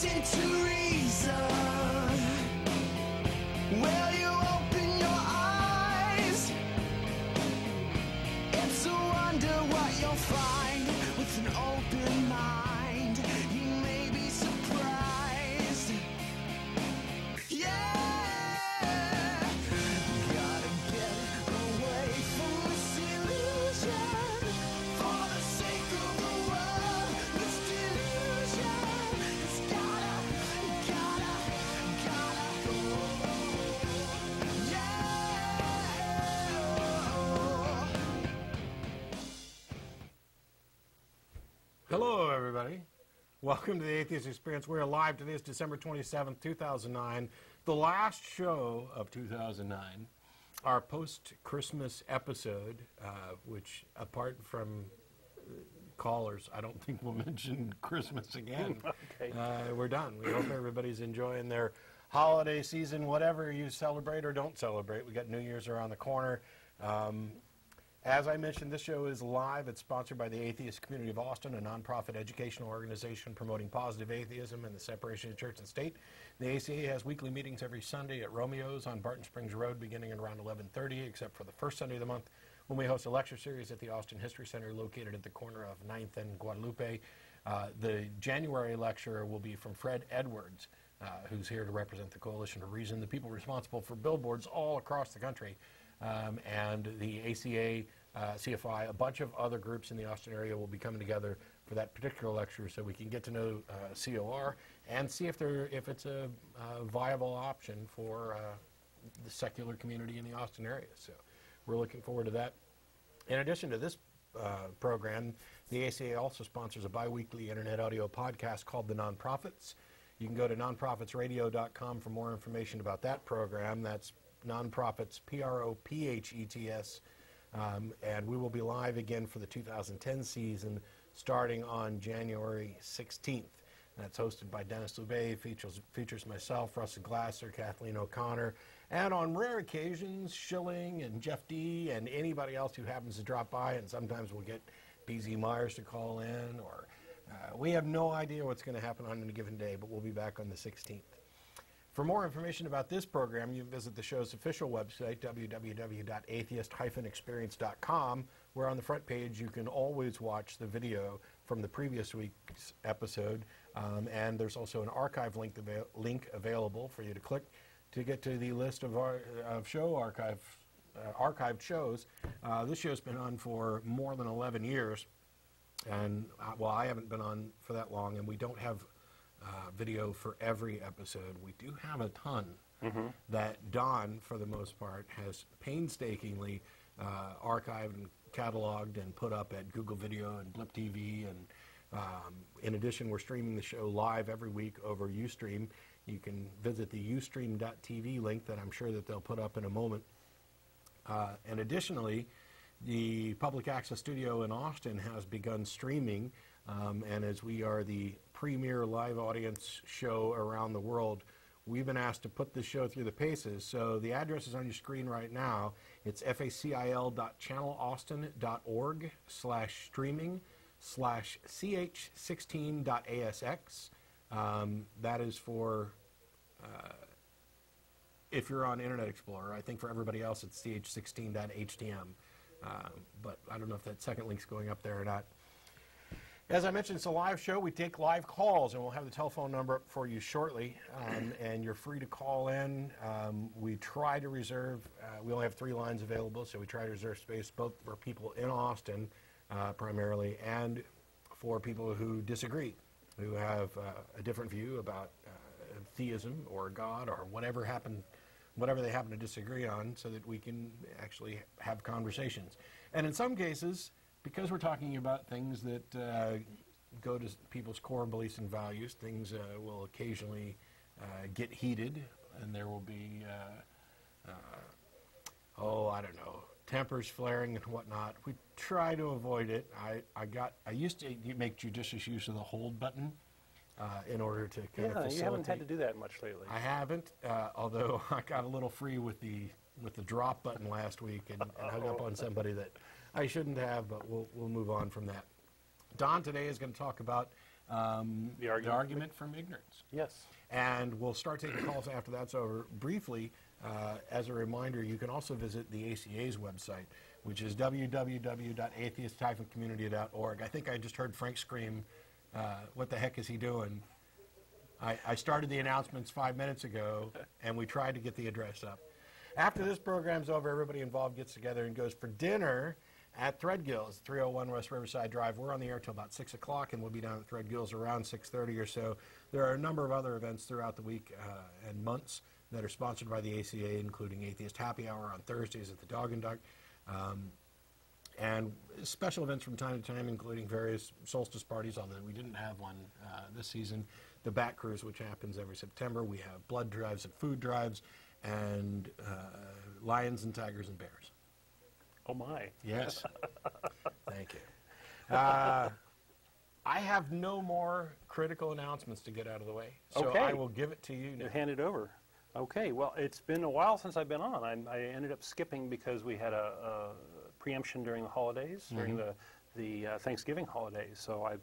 listen to reason? Will you open your eyes? It's a wonder what you'll find with an open mind. You may be surprised. Yeah, gotta get away from this illusion for the sake of the world. This delusion, it's gotta go. Hello, everybody. Welcome to the Atheist Experience. We're live today. It's December 27th, 2009, the last show of 2009, our post-Christmas episode, which, apart from callers, I don't think we'll mention Christmas again. Okay. We're done. We hope everybody's enjoying their holiday season, whatever you celebrate or don't celebrate. We got New Year's around the corner. As I mentioned, this show is live. It's sponsored by the Atheist Community of Austin, a nonprofit educational organization promoting positive atheism and the separation of church and state. The ACA has weekly meetings every Sunday at Romeo's on Barton Springs Road beginning at around 11:30, except for the first Sunday of the month when we host a lecture series at the Austin History Center located at the corner of 9th and Guadalupe. The January lecture will be from Fred Edwards, who's here to represent the Coalition of Reason, the people responsible for billboards all across the country. And the ACA, CFI, a bunch of other groups in the Austin area will be coming together for that particular lecture so we can get to know COR and see if it's a viable option for the secular community in the Austin area. So we're looking forward to that. In addition to this program, the ACA also sponsors a bi-weekly internet audio podcast called The Nonprofits. You can go to nonprofitsradio.com for more information about that program. That's Nonprofits, P-R-O-P-H-E-T-S, and we will be live again for the 2010 season starting on January 16th. That's hosted by Dennis Loubet, features myself, Russell Glasser, Kathleen O'Connor, and on rare occasions, Schilling and Jeff D. and anybody else who happens to drop by, and sometimes we'll get B.Z. Myers to call in, or we have no idea what's going to happen on any given day, but we'll be back on the 16th. For more information about this program, you can visit the show's official website, www.atheist-experience.com, where on the front page you can always watch the video from the previous week's episode, and there's also an archive link available for you to click to get to the list of archived shows. This show's been on for more than 11 years, and well, I haven't been on for that long, and we don't have video for every episode. We do have a ton that Don, for the most part, has painstakingly archived and cataloged and put up at Google Video and Blip TV. And in addition, we're streaming the show live every week over Ustream. You can visit the ustream.tv link that I'm sure that they'll put up in a moment. And additionally, the Public Access Studio in Austin has begun streaming, and as we are the premier live audience show around the world, we've been asked to put this show through the paces. So the address is on your screen right now. It's facil.channelaustin.org/streaming/ch16.asx. That is for if you're on Internet Explorer. I think for everybody else it's ch16.htm. But I don't know if that second link's going up there or not. As I mentioned, it's a live show. We take live calls, and we'll have the telephone number up for you shortly, and you're free to call in. We try to reserve, we only have 3 lines available, so we try to reserve space both for people in Austin primarily and for people who disagree, who have a different view about theism or God or whatever they happen to disagree on, so that we can actually have conversations. And in some cases, because we're talking about things that go to people's core beliefs and values, things will occasionally get heated, and there will be, I don't know, tempers flaring and whatnot. We try to avoid it. I used to make judicious use of the hold button in order to kind of facilitate. You haven't had to do that much lately. I haven't, although I got a little free with the drop button last week and hung up on somebody that I shouldn't have, but we'll move on from that. Don today is going to talk about The argument from ignorance. Yes. And we'll start taking calls after that's over. Briefly, as a reminder, you can also visit the ACA's website, which is www.atheist-community.org. I think I just heard Frank scream, what the heck is he doing? I started the announcements 5 minutes ago, and we tried to get the address up. After this program's over, everybody involved gets together and goes for dinner at Threadgill's, 301 West Riverside Drive. We're on the air till about 6 o'clock, and we'll be down at Threadgill's around 6:30 or so. There are a number of other events throughout the week and months that are sponsored by the ACA, including Atheist Happy Hour on Thursdays at the Dog and Duck, and special events from time to time, including various solstice parties, although we didn't have one this season. The Bat Cruise, which happens every September. We have blood drives and food drives, and lions and tigers and bears. Oh, my. Yes. Thank you. I have no more critical announcements to get out of the way, so Okay. I will give it to you now. Hand it over. Okay, well, it's been a while since I've been on. I ended up skipping because we had a preemption during the holidays, during the Thanksgiving holidays, so I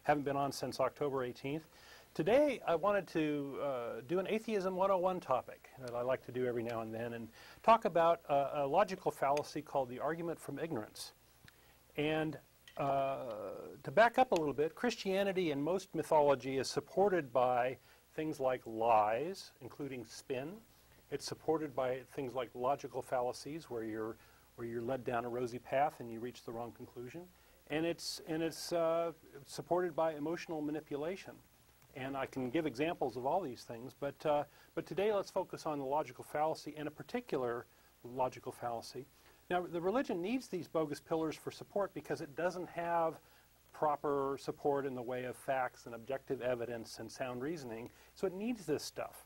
haven't been on since October 18th. Today, I wanted to do an Atheism 101 topic that I like to do every now and then, and talk about a logical fallacy called the argument from ignorance. And to back up a little bit, Christianity and most mythology is supported by things like lies, including spin. It's supported by things like logical fallacies, where you're led down a rosy path and you reach the wrong conclusion. And it's supported by emotional manipulation. And I can give examples of all these things, but today let's focus on the logical fallacy, and a particular logical fallacy. Now, the religion needs these bogus pillars for support because it doesn't have proper support in the way of facts and objective evidence and sound reasoning, so it needs this stuff.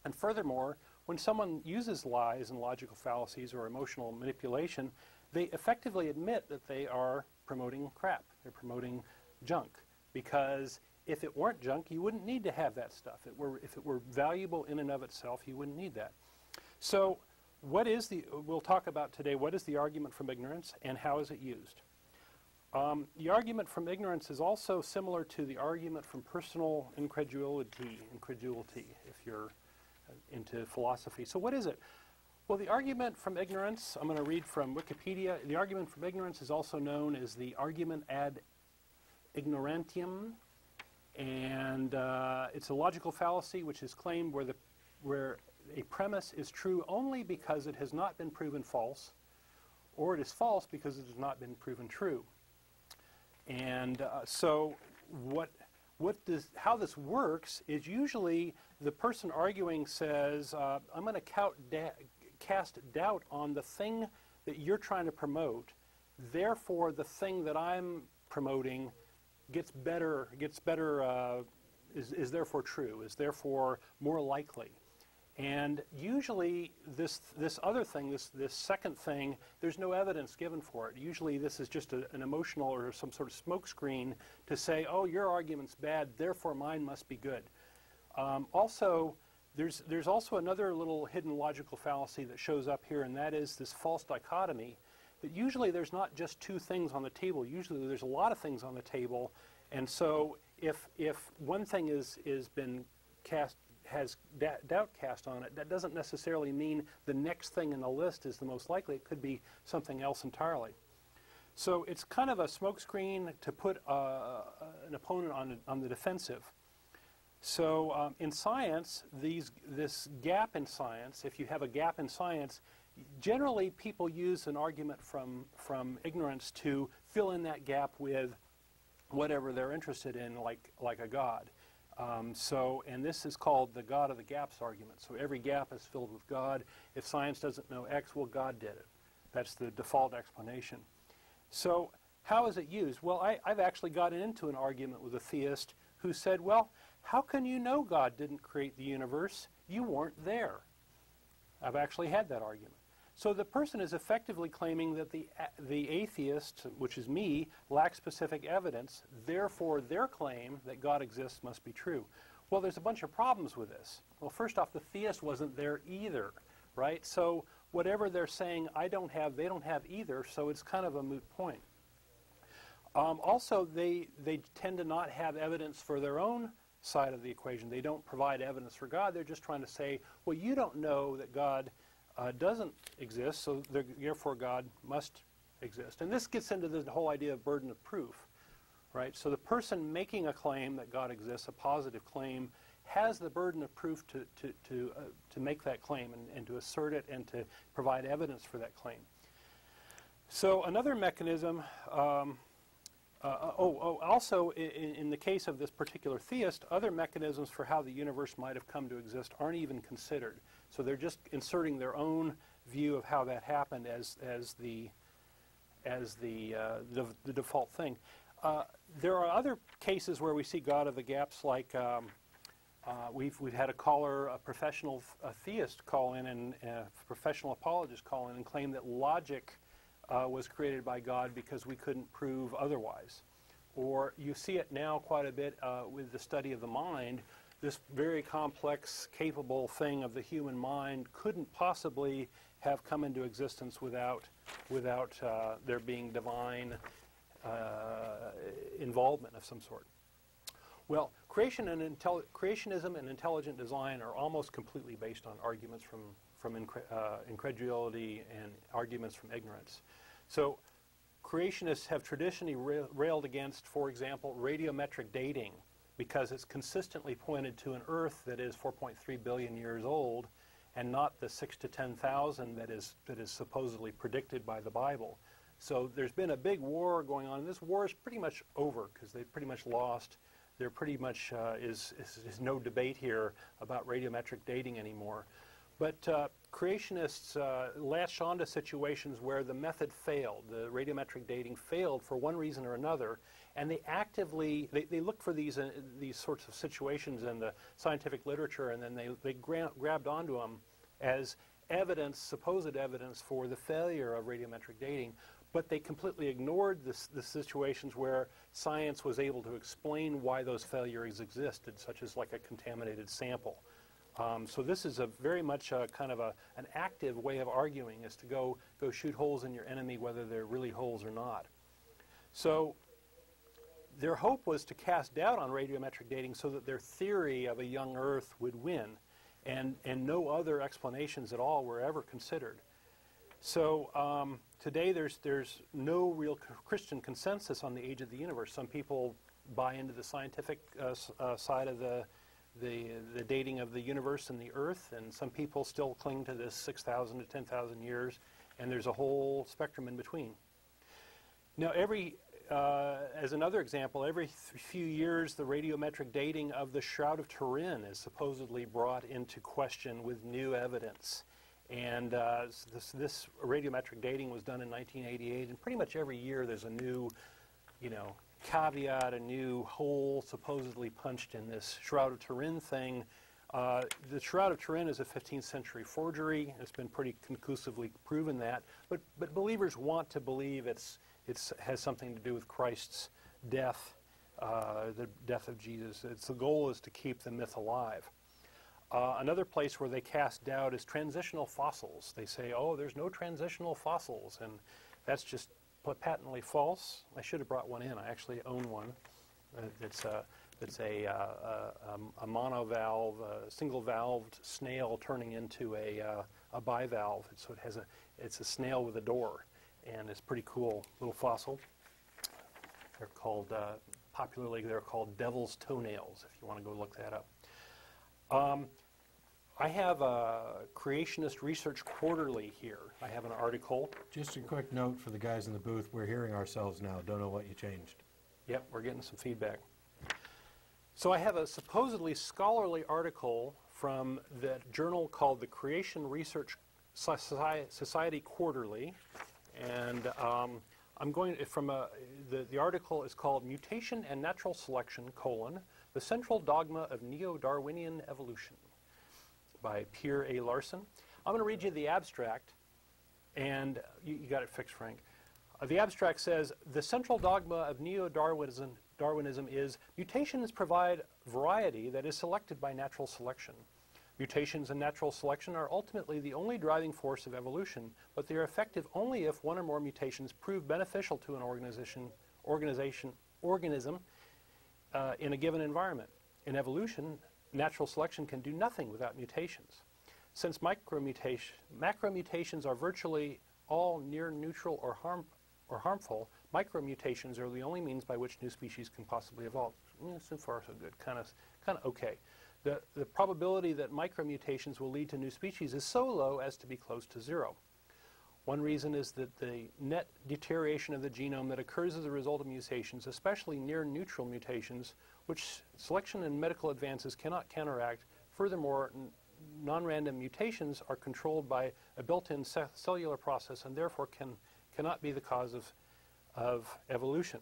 And furthermore, when someone uses lies and logical fallacies or emotional manipulation, they effectively admit that they are promoting crap. They're promoting junk, because if it weren't junk, you wouldn't need to have that stuff. If it were valuable in and of itself, you wouldn't need that. So we'll talk about today, what is the argument from ignorance and how is it used? The argument from ignorance is also similar to the argument from personal incredulity, if you're into philosophy. So what is it? Well, the argument from ignorance, I'm going to read from Wikipedia. The argument from ignorance is also known as the argument ad ignorantium. And it's a logical fallacy which is claimed where a premise is true only because it has not been proven false, or it is false because it has not been proven true. And so how this works is usually the person arguing says, I'm going to cast doubt on the thing that you're trying to promote, therefore the thing that I'm promoting is therefore true, is therefore more likely. And usually this other thing, this second thing, there's no evidence given for it. Usually this is just an emotional or some sort of smokescreen to say, oh, your argument's bad, therefore mine must be good. Also, there's also another little hidden logical fallacy that shows up here, and that is this false dichotomy. That usually there's not just two things on the table. Usually there's a lot of things on the table, and so if one thing has doubt cast on it, that doesn't necessarily mean the next thing in the list is the most likely. It could be something else entirely. So it's kind of a smokescreen to put an opponent on the defensive. So in science, this gap in science, if you have a gap in science, generally people use an argument from ignorance to fill in that gap with whatever they're interested in, like a God. And this is called the God of the gaps argument. So every gap is filled with God. If science doesn't know X, well, God did it. That's the default explanation. So how is it used? Well, I've actually gotten into an argument with a theist who said, well, how can you know God didn't create the universe? You weren't there. I've actually had that argument. So the person is effectively claiming that the atheist, which is me, lacks specific evidence. Therefore, their claim that God exists must be true. Well, there's a bunch of problems with this. Well, first off, the theist wasn't there either, right? So whatever they're saying I don't have, they don't have either, so it's kind of a moot point. Also, they tend to not have evidence for their own side of the equation. They don't provide evidence for God. They're just trying to say, well, you don't know that God doesn't exist, so therefore God must exist. And this gets into the whole idea of burden of proof, right? So the person making a claim that God exists, a positive claim, has the burden of proof to make that claim and to assert it and to provide evidence for that claim. So another mechanism, also in the case of this particular theist, other mechanisms for how the universe might have come to exist aren't even considered. So they're just inserting their own view of how that happened as the default thing. There are other cases where we see God of the gaps, like we've had a caller, a professional theist, call in, and a professional apologist call in and claim that logic was created by God because we couldn't prove otherwise. Or you see it now quite a bit with the study of the mind. This very complex, capable thing of the human mind couldn't possibly have come into existence without there being divine involvement of some sort. Well, creationism and intelligent design are almost completely based on arguments from incredulity and arguments from ignorance. So creationists have traditionally railed against, for example, radiometric dating, because it's consistently pointed to an Earth that is 4.3 billion years old and not the 6 to 10,000 that is supposedly predicted by the Bible. So there's been a big war going on, and this war is pretty much over because they've pretty much lost. There pretty much is no debate here about radiometric dating anymore. But creationists latch onto situations where the method failed, the radiometric dating failed for one reason or another, and they actively, they look for these sorts of situations in the scientific literature, and then they grabbed onto them as evidence, supposed evidence for the failure of radiometric dating. But they completely ignored the situations where science was able to explain why those failures existed, such as like a contaminated sample. So this is a very much kind of an active way of arguing, is to go shoot holes in your enemy, whether they're really holes or not. So their hope was to cast doubt on radiometric dating so that their theory of a young Earth would win, and no other explanations at all were ever considered. So today there's no real Christian consensus on the age of the universe. Some people buy into the scientific side of the dating of the universe and the Earth, and some people still cling to this 6,000 to 10,000 years, and there's a whole spectrum in between. Now, as another example, every few years the radiometric dating of the Shroud of Turin is supposedly brought into question with new evidence. And this radiometric dating was done in 1988, and pretty much every year there's a new, caveat, a new hole supposedly punched in this Shroud of Turin thing. The Shroud of Turin is a 15th century forgery. It's been pretty conclusively proven that, but believers want to believe it has something to do with Christ's death, the death of Jesus. The goal is to keep the myth alive. Another place where they cast doubt is transitional fossils. They say, oh, there's no transitional fossils, and that's just patently false. I should have brought one in. I actually own one. It's a monovalve, single-valved snail turning into a bivalve. So it's a snail with a door, and it's pretty cool little fossil. They're called, popularly they're called devil's toenails, if you want to go look that up. I have a Creationist Research Quarterly here. I have an article. Just a quick note for the guys in the booth. We're hearing ourselves now. Don't know what you changed. Yep, we're getting some feedback. So I have a supposedly scholarly article from the journal called the Creation Research Society Quarterly. And I'm going from the article is called Mutation and Natural Selection, the Central Dogma of Neo-Darwinian Evolution, by Pierre A. Larson. I'm going to read you the abstract, and you got it fixed, Frank. The abstract says, the central dogma of Neo-Darwinism is mutations provide variety that is selected by natural selection. Mutations and natural selection are ultimately the only driving force of evolution, but they are effective only if one or more mutations prove beneficial to an organism in a given environment. In evolution, natural selection can do nothing without mutations. Since macromutations are virtually all near neutral or harmful, micromutations are the only means by which new species can possibly evolve. So far, so good. Kind of okay. The probability that micromutations will lead to new species is so low as to be close to zero. One reason is that the net deterioration of the genome that occurs as a result of mutations, especially near-neutral mutations, which selection and medical advances cannot counteract. Furthermore, non-random mutations are controlled by a built-in cellular process and therefore cannot be the cause of evolution.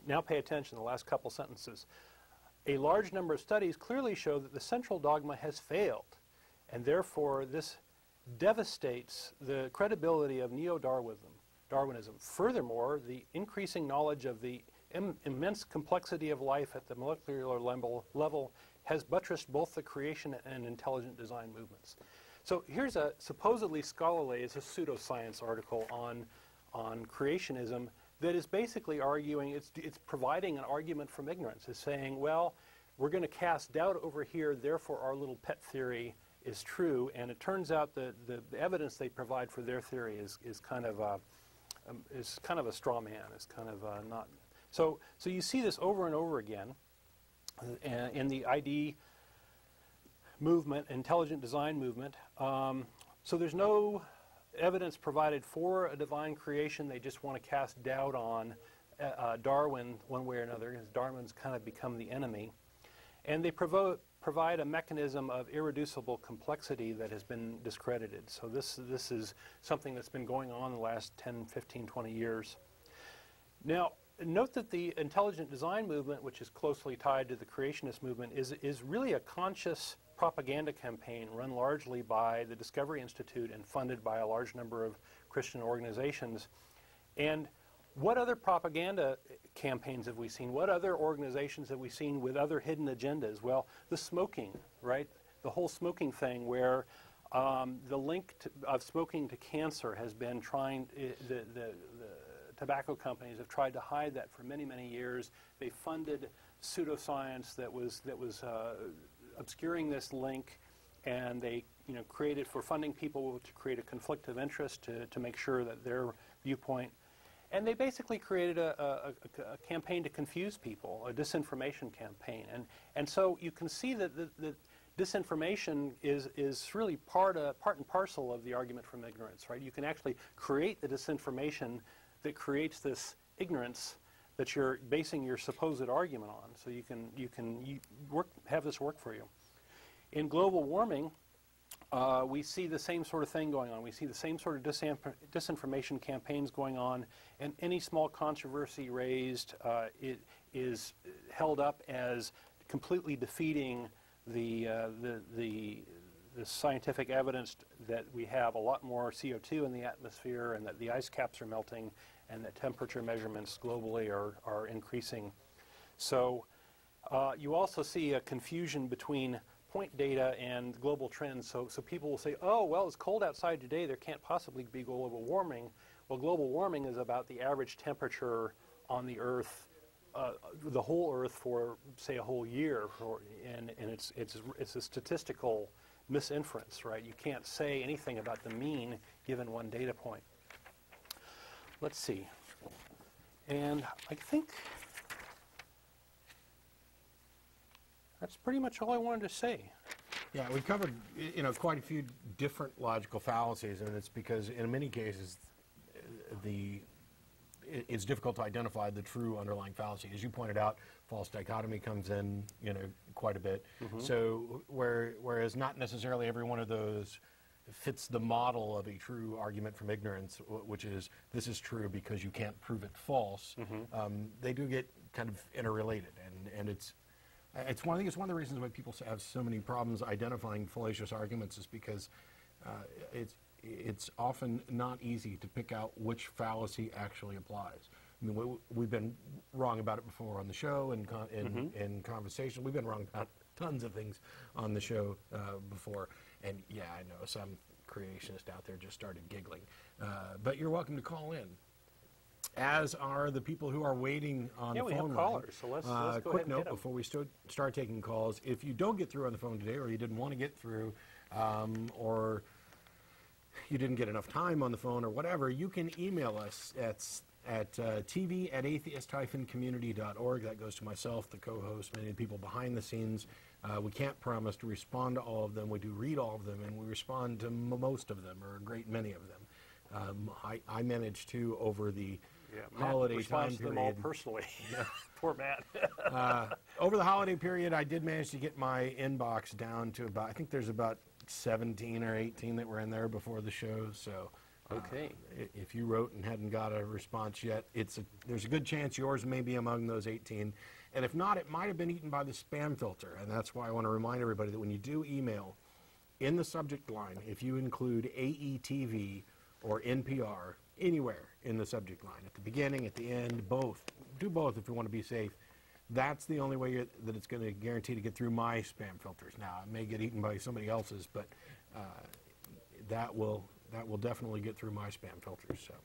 Now pay attention, the last couple sentences. A large number of studies clearly show that the central dogma has failed, and therefore this devastates the credibility of neo-Darwinism. Furthermore, the increasing knowledge of the immense complexity of life at the molecular level has buttressed both the creation and intelligent design movements. So here's a supposedly scholarly, it's a pseudoscience article on creationism that is basically arguing, it's providing an argument from ignorance. It's saying, well, we're going to cast doubt over here, therefore our little pet theory is true, and it turns out the evidence they provide for their theory is kind of a straw man. It's kind of not. So you see this over and over again in the ID movement, intelligent design movement. So there's no evidence provided for a divine creation. They just want to cast doubt on Darwin one way or another, because Darwin's kind of become the enemy. And they provide a mechanism of irreducible complexity that has been discredited. So this is something that's been going on the last 10, 15, 20 years. Now, note that the intelligent design movement, which is closely tied to the creationist movement, is really a conscious propaganda campaign run largely by the Discovery Institute and funded by a large number of Christian organizations. And what other propaganda campaigns have we seen? What other organizations have we seen with other hidden agendas? Well, the smoking, right? The whole smoking thing where the link of smoking to cancer has been trying, the tobacco companies have tried to hide that for many, many years. They funded pseudoscience that was obscuring this link, and they created, for funding people, to create a conflict of interest to make sure that their viewpoint. And they basically created a campaign to confuse people, a disinformation campaign. And so you can see that the disinformation is really part and parcel of the argument from ignorance, right? You can actually create the disinformation that creates this ignorance that you're basing your supposed argument on. So you can have this work for you. In global warming, we see the same sort of thing going on. We see the same sort of disinformation campaigns going on, and any small controversy raised it is held up as completely defeating the scientific evidence that we have a lot more CO2 in the atmosphere, and that the ice caps are melting, and that temperature measurements globally are increasing. So you also see a confusion between point data and global trends. So people will say, oh, well, it's cold outside today, there can't possibly be global warming. Well, global warming is about the average temperature on the Earth, the whole Earth for, say, a whole year, and it's a statistical misinference, right? You can't say anything about the mean given one data point. Let's see. And I think that's pretty much all I wanted to say. Yeah, we covered quite a few different logical fallacies, and it's because in many cases it's difficult to identify the true underlying fallacy. As you pointed out, false dichotomy comes in quite a bit. Mm-hmm. So whereas not necessarily every one of those fits the model of a true argument from ignorance, which is this is true because you can't prove it false, mm-hmm. They do get kind of interrelated, and it's one of the reasons why people have so many problems identifying fallacious arguments is because it's often not easy to pick out which fallacy actually applies. I mean, we've been wrong about it before on the show and in conversation. We've been wrong about tons of things on the show before. And yeah, I know some creationist out there just started giggling. But you're welcome to call in. as are the people who are waiting on the phone line. Yeah, we have callers, so let's go ahead quick and note hit 'em. before we start taking calls. If you don't get through on the phone today, or you didn't want to get through, or you didn't get enough time on the phone or whatever, you can email us at tv@atheist-community.org. That goes to myself, the co-host, many people behind the scenes. We can't promise to respond to all of them. We do read all of them, and we respond to most of them, or a great many of them. I managed to, over the holiday Matt time responds to them all period. personally. Poor Matt. Over the holiday period, I did manage to get my inbox down to about, I think there's about 17 or 18 that were in there before the show. So Okay. if you wrote and hadn't got a response yet, there's a good chance yours may be among those 18. And if not, it might have been eaten by the spam filter. And that's why I want to remind everybody that when you do email, in the subject line, if you include AETV or NPR, anywhere in the subject line, at the beginning, at the end, both. Do both if you want to be safe. That's the only way that it's going to guarantee to get through my spam filters. Now, it may get eaten by somebody else's, but that will definitely get through my spam filters. So,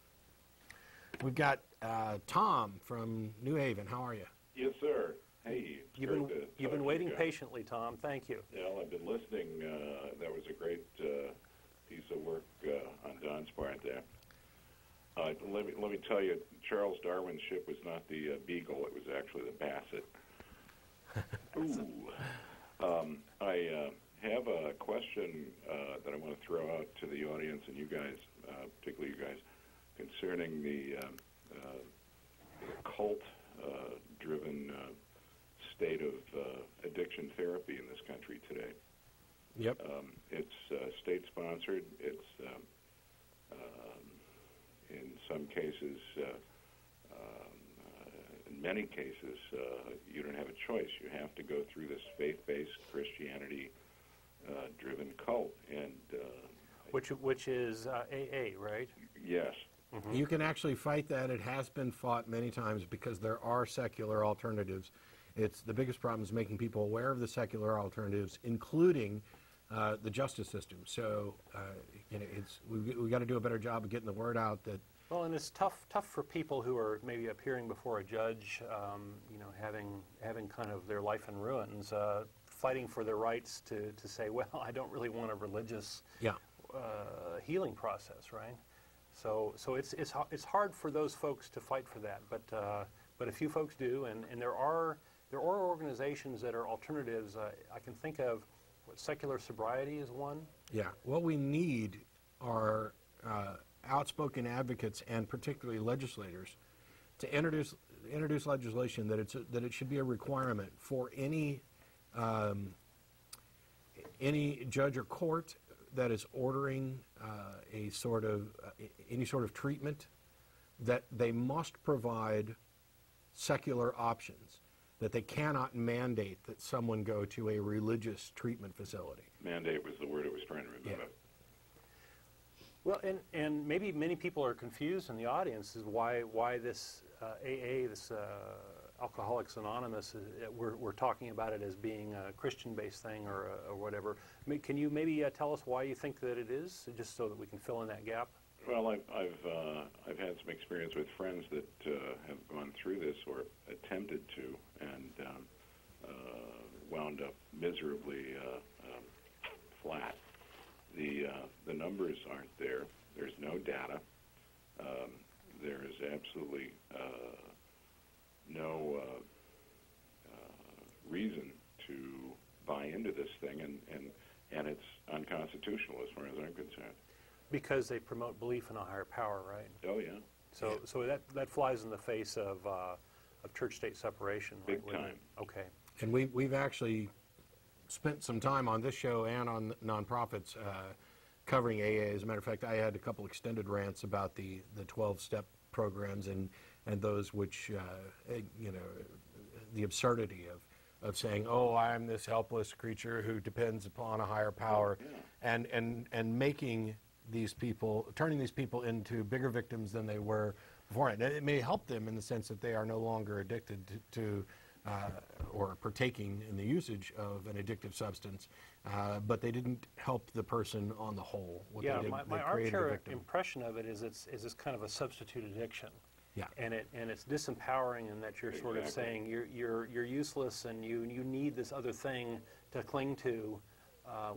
we've got Tom from New Haven. How are you? Yes, sir. Hey, You've been waiting patiently, Tom. Thank you. Yeah, well, I've been listening. That was a great piece of work on Don's part there. Let me tell you, Charles Darwin's ship was not the Beagle; it was actually the Basset. Ooh. I have a question that I want to throw out to the audience and you guys, particularly you guys, concerning the cult-driven state of addiction therapy in this country today. Yep. It's state-sponsored. It's in some cases, in many cases, you don't have a choice. You have to go through this faith-based Christianity-driven cult, and Which is AA, right? yes. Mm-hmm. You can actually fight that. It has been fought many times because there are secular alternatives. The biggest problem is making people aware of the secular alternatives, including the justice system. So, we got to do a better job of getting the word out that. Well, and it's tough for people who are maybe appearing before a judge, having kind of their life in ruins, fighting for their rights to say, well, I don't really want a religious healing process, right? So it's hard for those folks to fight for that, but a few folks do, and there are organizations that are alternatives. I can think of secular sobriety is one. Yeah, what we need are outspoken advocates and particularly legislators to introduce legislation that it should be a requirement for any judge or court that is ordering any sort of treatment, that they must provide secular options, that they cannot mandate that someone go to a religious treatment facility. Mandate was the word I was trying to remember. Yeah. Well, and maybe many people are confused in the audience is why this AA, this Alcoholics Anonymous, we're talking about it as being a Christian-based thing or whatever. Can you maybe tell us why you think that it is, just so that we can fill in that gap? Well, I've had some experience with friends that have gone through this or attempted to, and wound up miserably flat. The numbers aren't there. There's no data. There is absolutely no reason to buy into this thing, and it's unconstitutional as far as I'm concerned. Because they promote belief in a higher power, right? Oh yeah. So that flies in the face of church-state separation, right? Big time. Okay. And we've actually spent some time on this show and on nonprofits covering AA. As a matter of fact, I had a couple extended rants about the 12-step programs and those which, the absurdity of saying, oh, I'm this helpless creature who depends upon a higher power, and making these people, turning these people into bigger victims than they were beforehand. It may help them in the sense that they are no longer addicted to or partaking in the usage of an addictive substance, but they didn't help the person on the whole. What Yeah, they did, my they created a armchair victim. impression of it is it's kind of a substitute addiction. Yeah. And it's disempowering in that you're sort of saying you're useless and you need this other thing to cling to,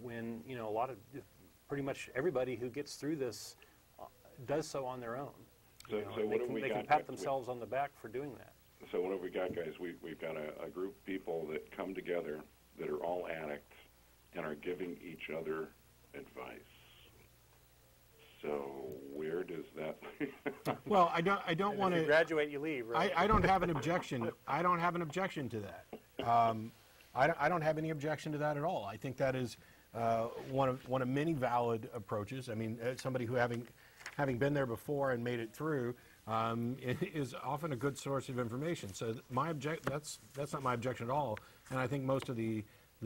when a lot of pretty much everybody who gets through this does so on their own. So what have we got? They can pat themselves on the back for doing that. So what have we got, guys? We've got a group of people that come together that are all addicts and are giving each other advice. So where does that? Well, I don't want If to you graduate, you leave, right? I don't have an objection. I don't have an objection to that. I don't have any objection to that at all. I think that is one of many valid approaches. I mean, somebody who having been there before and made it through is often a good source of information. So that's not my objection at all. And I think most of the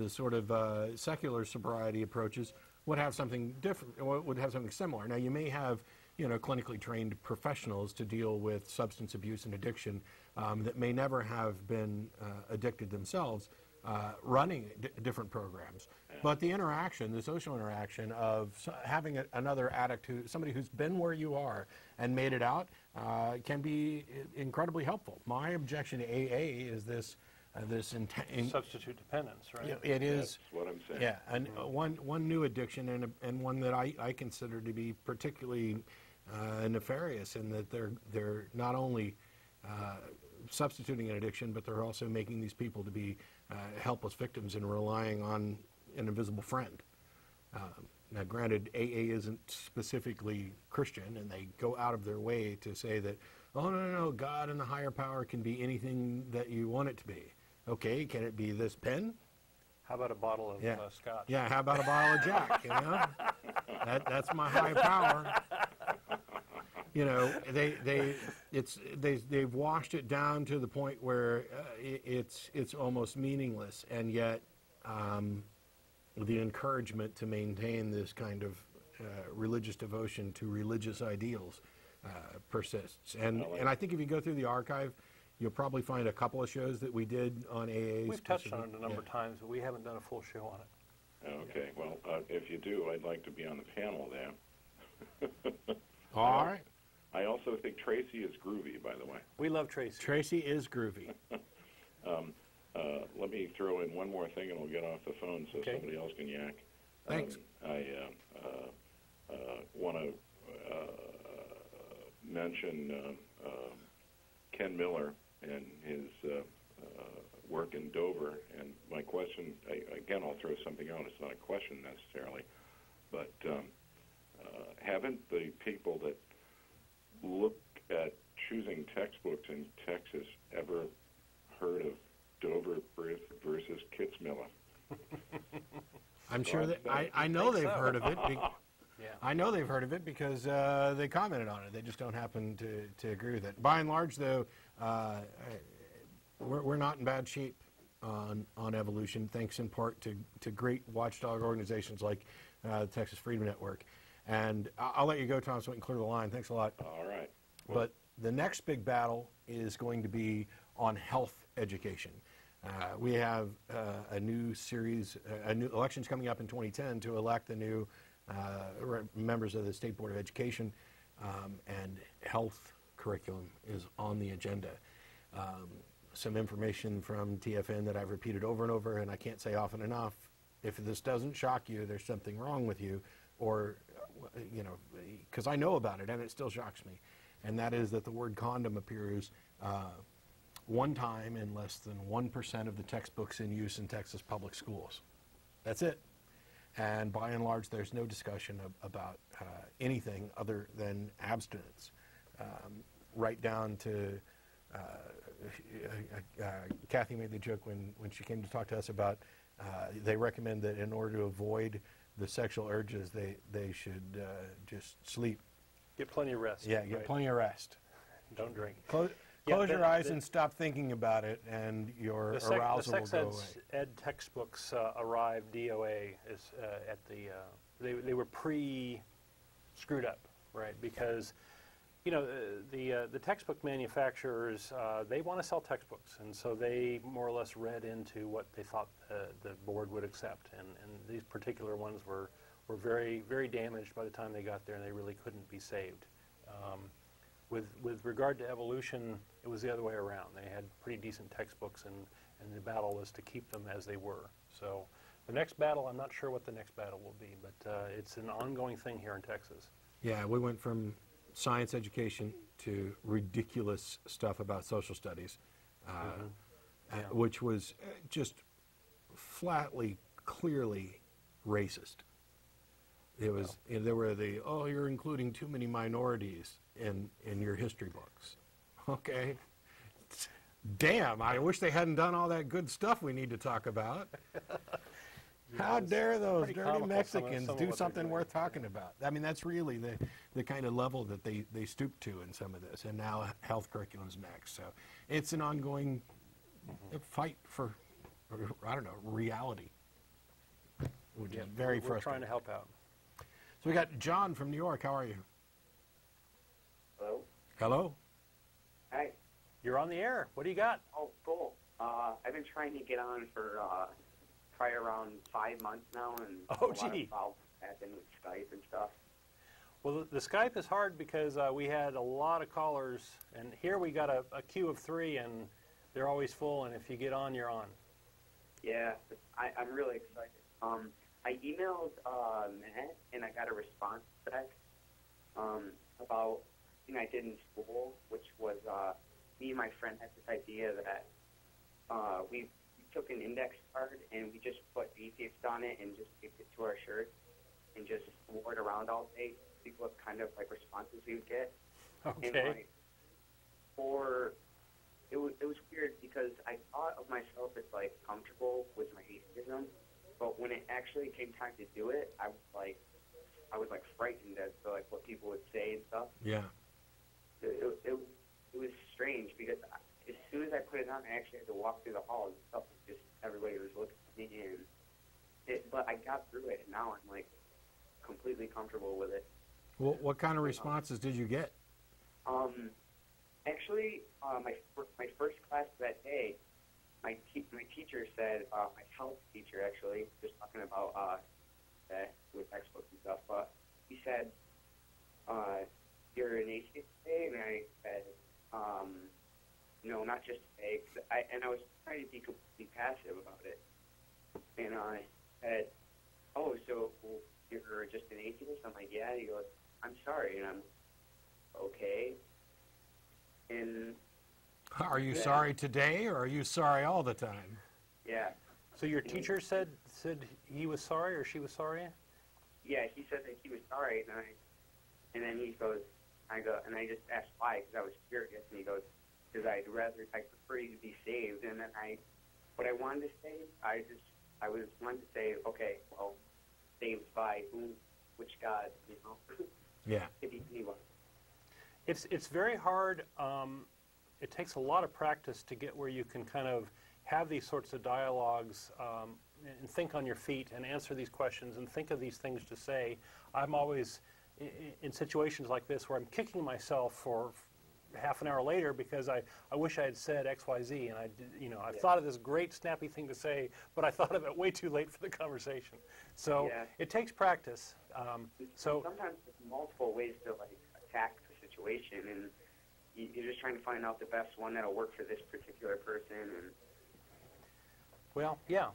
sort of secular sobriety approaches would have something different, or would have something similar. Now, you may have clinically trained professionals to deal with substance abuse and addiction that may never have been addicted themselves, running different programs. But the interaction, the social interaction of having another addict, somebody who's been where you are and made it out, can be incredibly helpful. My objection to AA is this Substitute dependence, right? Yeah, it is. That's what I'm saying. Yeah, and one new addiction and one that I consider to be particularly nefarious in that they're not only substituting an addiction, but they're also making these people to be helpless victims and relying on an invisible friend. Now, granted, AA isn't specifically Christian, and they go out of their way to say that, oh, no, God and the higher power can be anything that you want it to be. Okay, can it be this pen? How about a bottle of scotch? Yeah, how about a bottle of Jack? That's my high power. They've washed it down to the point where it's almost meaningless, and yet the encouragement to maintain this kind of religious devotion to religious ideals persists. And I think if you go through the archive, you'll probably find a couple of shows that we did on AA. We've touched on it a number of times, but we haven't done a full show on it. Okay, well, if you do, I'd like to be on the panel then. All right. I also think Tracy is groovy, by the way. We love Tracy. Tracy is groovy. Let me throw in one more thing and we'll get off the phone so somebody else can yak. Thanks. I want to mention Ken Miller and his work in Dover. And my question, again, I'll throw something out. It's not a question necessarily, but haven't the people that look at choosing textbooks in Texas ever heard of Dover versus Kitzmiller? I'm sure that I know they've heard of it. Yeah. I know they've heard of it because they commented on it. They just don't happen to agree with it. By and large, though, we're not in bad shape on evolution, thanks in part to great watchdog organizations like the Texas Freedom Network. And I'll let you go, Tom, so we can clear the line. Thanks a lot. All right. Well, but the next big battle is going to be on health education. We have a new series, new elections coming up in 2010 to elect the new members of the State Board of Education, and health curriculum is on the agenda. Some information from TFN that I've repeated over and over, and I can't say often enough. If this doesn't shock you, there's something wrong with you, or, because I know about it and it still shocks me. And that is that the word condom appears one time in less than 1% of the textbooks in use in Texas public schools. That's it. And by and large, there's no discussion about anything other than abstinence. Right down to, Kathy made the joke when she came to talk to us about, they recommend that in order to avoid the sexual urges, they should just sleep. Get plenty of rest. Yeah, get plenty of rest. Don't drink. Close your eyes and stop thinking about it, and your arousal will go away. The sex ed textbooks arrived, DOA, is at the, they were pre-screwed up, right? Because, the textbook manufacturers, they want to sell textbooks, and so they more or less read into what they thought the board would accept. And these particular ones were very, very damaged by the time they got there, and they really couldn't be saved. With regard to evolution, it was the other way around. They had pretty decent textbooks, and the battle was to keep them as they were. So the next battle, I'm not sure what the next battle will be, but it's an ongoing thing here in Texas. Yeah, we went from science education to ridiculous stuff about social studies, which was just flatly, clearly racist. It was, there were you're including too many minorities in your history books. Okay. Damn, I wish they hadn't done all that good stuff we need to talk about. How dare those dirty Mexicans do something worth talking about? I mean, that's really the kind of level that they stoop to in some of this. And now health curriculum's next. So it's an ongoing fight for, I don't know, reality, which is very frustrating. We're trying to help out. So we got John from New York. How are you? Hello? Hello? Hi. You're on the air. What do you got? Oh, cool. I've been trying to get on for probably around 5 months now, and Oh, a lot gee. of problems happened with Skype and stuff. Well, the Skype is hard because we had a lot of callers, and here we got a queue of 3, and they're always full, and if you get on, you're on. Yeah, I'm really excited. I emailed Matt, and I got a response back about something I did in school, which was me and my friend had this idea that we took an index card and we just put atheist on it and just taped it to our shirt and just wore it around all day. See what kind of like responses we would get. Okay. And like, it was weird because I thought of myself as like comfortable with my atheism, but when it actually came time to do it, I was like frightened as to like what people would say and stuff. Yeah. It was strange because as soon as I put it on, I actually had to walk through the halls and stuff. Just everybody was looking at me, but I got through it, and now I'm like completely comfortable with it. Well, what kind of responses did you get? Actually, my first class that day, my teacher said, my health teacher actually, just talking about that with textbooks and stuff, but he said, you're an atheist today? And I said, no, not just today. And I was trying to be completely passive about it. And I said, oh, so you're just an atheist? I'm like, yeah. He goes, I'm sorry. And I'm, okay. And Are you sorry today, or are you sorry all the time? yeah. So your teacher said he was sorry or she was sorry? Yeah, he said that he was sorry, and then he goes, and I just asked why, because I was curious, and he goes, because I prefer you to be saved, and then what I wanted to say, I wanted to say, okay, well, saved by whom, which God, you know? Yeah. If he anyone. It's very hard. It takes a lot of practice to get where you can kind of have these sorts of dialogues and think on your feet and answer these questions and think of these things to say. I'm always in situations like this where I'm kicking myself for half an hour later because I wish I had said X, Y, Z, and I thought of this great snappy thing to say, but I thought of it way too late for the conversation. So it takes practice. So sometimes there's multiple ways to like attack the situation, and you're just trying to find out the best one that'll work for this particular person. And well, yeah,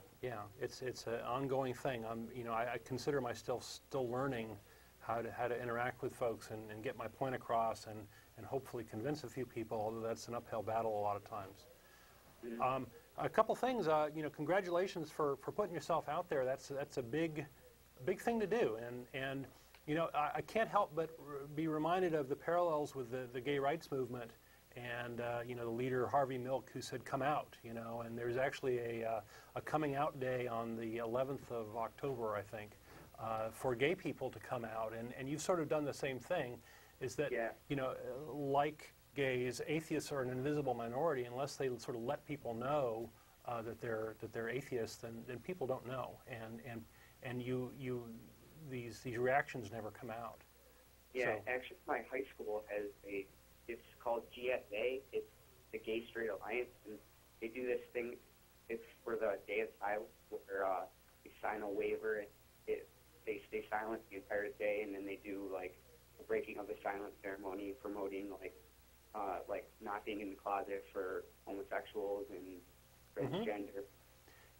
it's an ongoing thing. I consider myself still learning how to interact with folks and get my point across and hopefully convince a few people, although that's an uphill battle a lot of times. Mm-hmm. A couple things, congratulations for putting yourself out there. That's a big thing to do, and I can't help but be reminded of the parallels with the gay rights movement. And the leader Harvey Milk, who said, "Come out," and there's actually a coming out day on the 11th of October, I think, for gay people to come out. And you've sort of done the same thing, is that like gays, atheists are an invisible minority. Unless they sort of let people know that they're atheists, then people don't know, and these reactions never come out. Yeah, So, actually, my high school has it's called GSA. It's the Gay Straight Alliance, and they do this thing. It's for the Day of Silence, where they sign a waiver, and they stay silent the entire day, and then they do like a breaking of the silence ceremony, promoting like like not being in the closet for homosexuals and transgender.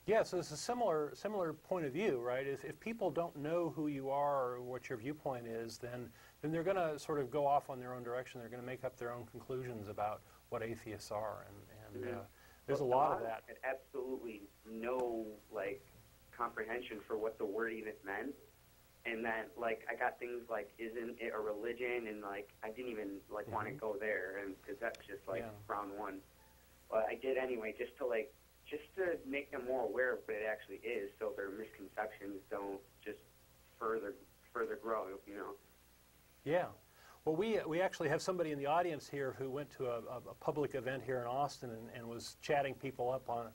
Yeah, so it's a similar point of view, right? If people don't know who you are or what your viewpoint is, then they're going to sort of go off on their own direction. They're going to make up their own conclusions about what atheists are, and there's a lot of that. Had absolutely no like comprehension for what the word even meant, and then like I got things like, isn't it a religion? And like I didn't even like want to go there, and because that's just like round one. But I did anyway, just to make them more aware of what it actually is, so their misconceptions don't just further grow, you know. Yeah. Well, we actually have somebody in the audience here who went to a public event here in Austin and was chatting people up on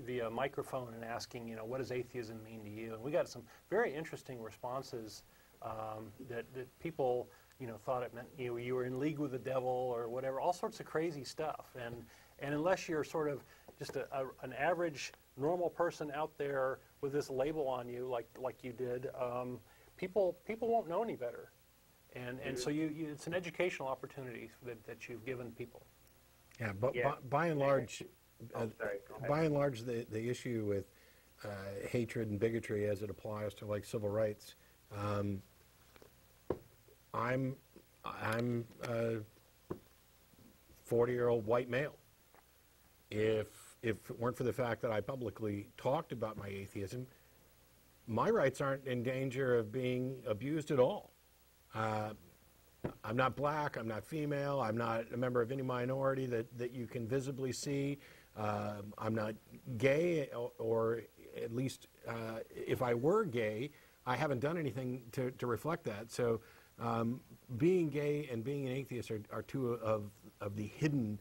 via microphone and asking, you know, what does atheism mean to you? And we got some very interesting responses that people, you know, thought it meant you were in league with the devil or whatever, all sorts of crazy stuff. And unless you're sort of just an average normal person out there with this label on you like you did, people won't know any better. And so it's an educational opportunity that you've given people. Yeah, but by and large, the issue with hatred and bigotry as it applies to like civil rights, I'm a 40-year-old white male. If it weren't for the fact that I publicly talked about my atheism, my rights aren't in danger of being abused at all. I'm not black, I'm not female, I'm not a member of any minority that you can visibly see. I'm not gay, or at least if I were gay, I haven't done anything to reflect that. So being gay and being an atheist are two of the hidden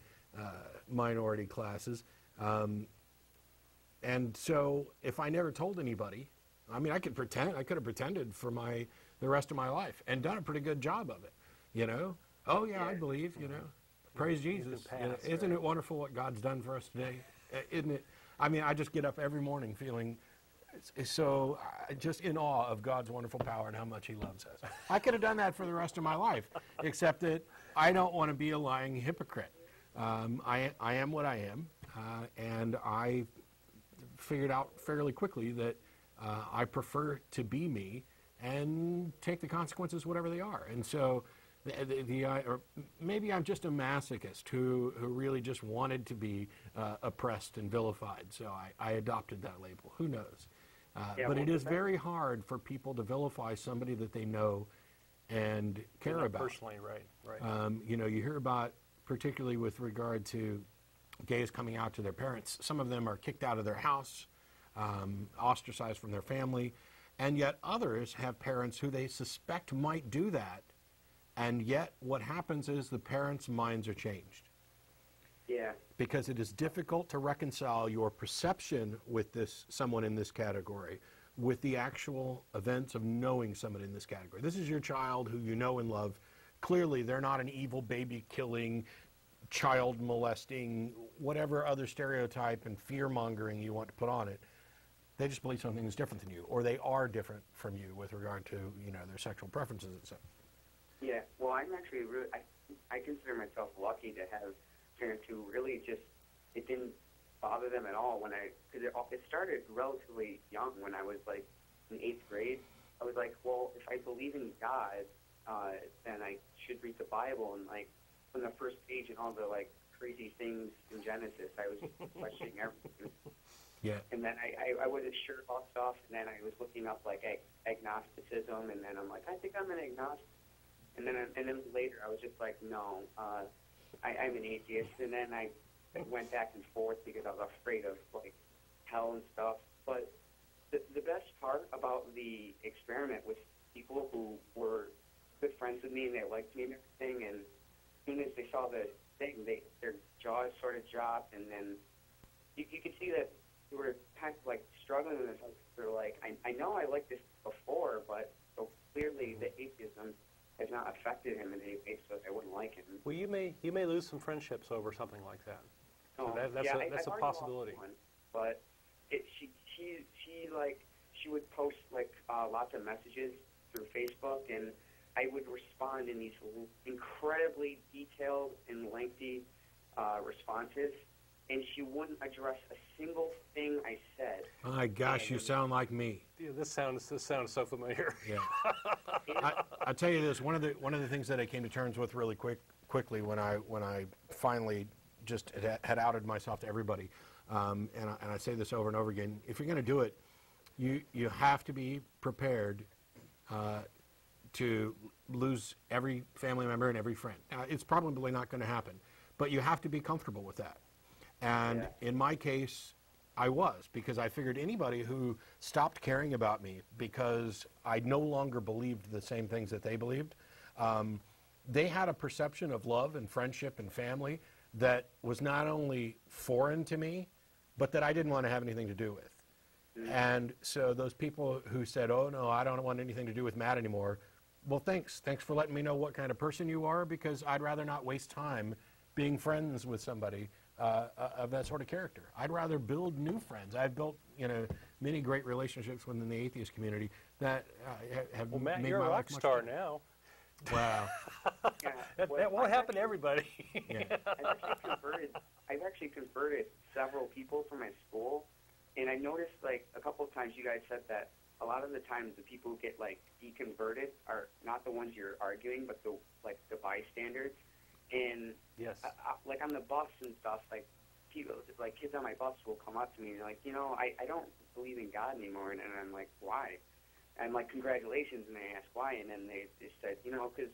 minority classes. And so if I never told anybody, I mean, I could have pretended for the rest of my life and done a pretty good job of it, you know? Oh yeah, I believe, you know, praise Jesus. Pass, you know, isn't it wonderful what God's done for us today? Isn't it? I mean, I just get up every morning feeling so just in awe of God's wonderful power and how much he loves us. I could have done that for the rest of my life, except that I don't want to be a lying hypocrite. I am what I am, and I figured out fairly quickly that I prefer to be me and take the consequences, whatever they are. And so, or maybe I'm just a masochist who really just wanted to be oppressed and vilified. So I adopted that label. Who knows? But it is very hard for people to vilify somebody that they know and care about. Personally, right. You know, you hear about, particularly with regard to gays coming out to their parents, some of them are kicked out of their house, ostracized from their family, and yet others have parents who they suspect might do that, and yet what happens is the parents' minds are changed. Yeah. Because it is difficult to reconcile your perception with someone in this category with the actual events of knowing someone in this category. This is your child who you know and love. Clearly, they're not an evil baby-killing, child-molesting, whatever other stereotype and fear-mongering you want to put on it. They just believe something is different than you, or they are different from you with regard to, you know, their sexual preferences and stuff. Yeah, well, I'm actually really, I consider myself lucky to have parents who really just, it didn't bother them at all because it started relatively young. When I was like in 8th grade, I was like, well, if I believe in God, then I should read the Bible. And like on the first page and all the like crazy things in Genesis, I was questioning everything. Yeah. And then I wasn't sure about stuff, and then I was looking up like agnosticism, and then I'm like, I think I'm an agnostic. And then later I was just like, no, I'm an atheist. And then I went back and forth because I was afraid of like hell and stuff. But the best part about the experiment was people who were good friends with me and they liked me and everything. And as soon as they saw the thing, their jaws sort of dropped, and then you could see that they were kind of like struggling with this. They're like, I know I liked this before, but so clearly the atheism has not affected him in any way, so I wouldn't like him. Well, you may lose some friendships over something like that. So that's a possibility. One, but she would post like lots of messages through Facebook, and I would respond in these incredibly detailed and lengthy responses, and she wouldn't address a single thing I said. My gosh, you sound like me. Yeah, this sounds so familiar. Yeah. I tell you this, one of the things that I came to terms with really quickly when I finally just had outed myself to everybody, and I say this over and over again, if you're going to do it, you have to be prepared to lose every family member and every friend. Now, it's probably not going to happen, but you have to be comfortable with that. And in my case, I was, because I figured anybody who stopped caring about me because I no longer believed the same things that they believed, they had a perception of love and friendship and family that was not only foreign to me, but that I didn't want to have anything to do with. And so those people who said, oh, no, I don't want anything to do with Matt anymore, well, thanks. Thanks for letting me know what kind of person you are, because I'd rather not waste time being friends with somebody of that sort of character. I'd rather build new friends. I've built, many great relationships within the atheist community that have Well, Matt, made you're my a life rock much star better. now. Wow. That won't happen to everybody. Yeah. I've actually converted several people from my school, and I noticed like a couple of times you guys said that a lot of the times the people who get like deconverted are not the ones you're arguing, but the bystanders. And Yes. like on the bus and stuff, like people, like kids on my bus will come up to me and they're like, I don't believe in God anymore, and I'm like, why? I'm like, congratulations, and they ask why, and then they said, because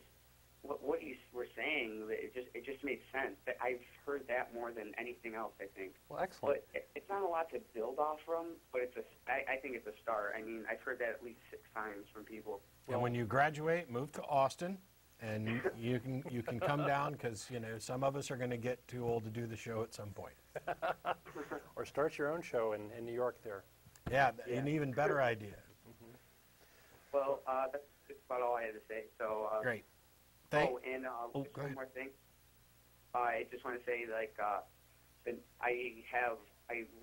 what you were saying, it just made sense. I've heard that more than anything else, I think. Well, excellent. But it's not a lot to build off from, but I think it's a start. I mean, I've heard that at least 6 times from people. And when you graduate, move to Austin, and you can come down, because some of us are going to get too old to do the show at some point. Or start your own show in New York there. Yeah, an even better idea. Well, that's about all I had to say. So Great. just go one ahead. more thing. I just want to say, like, I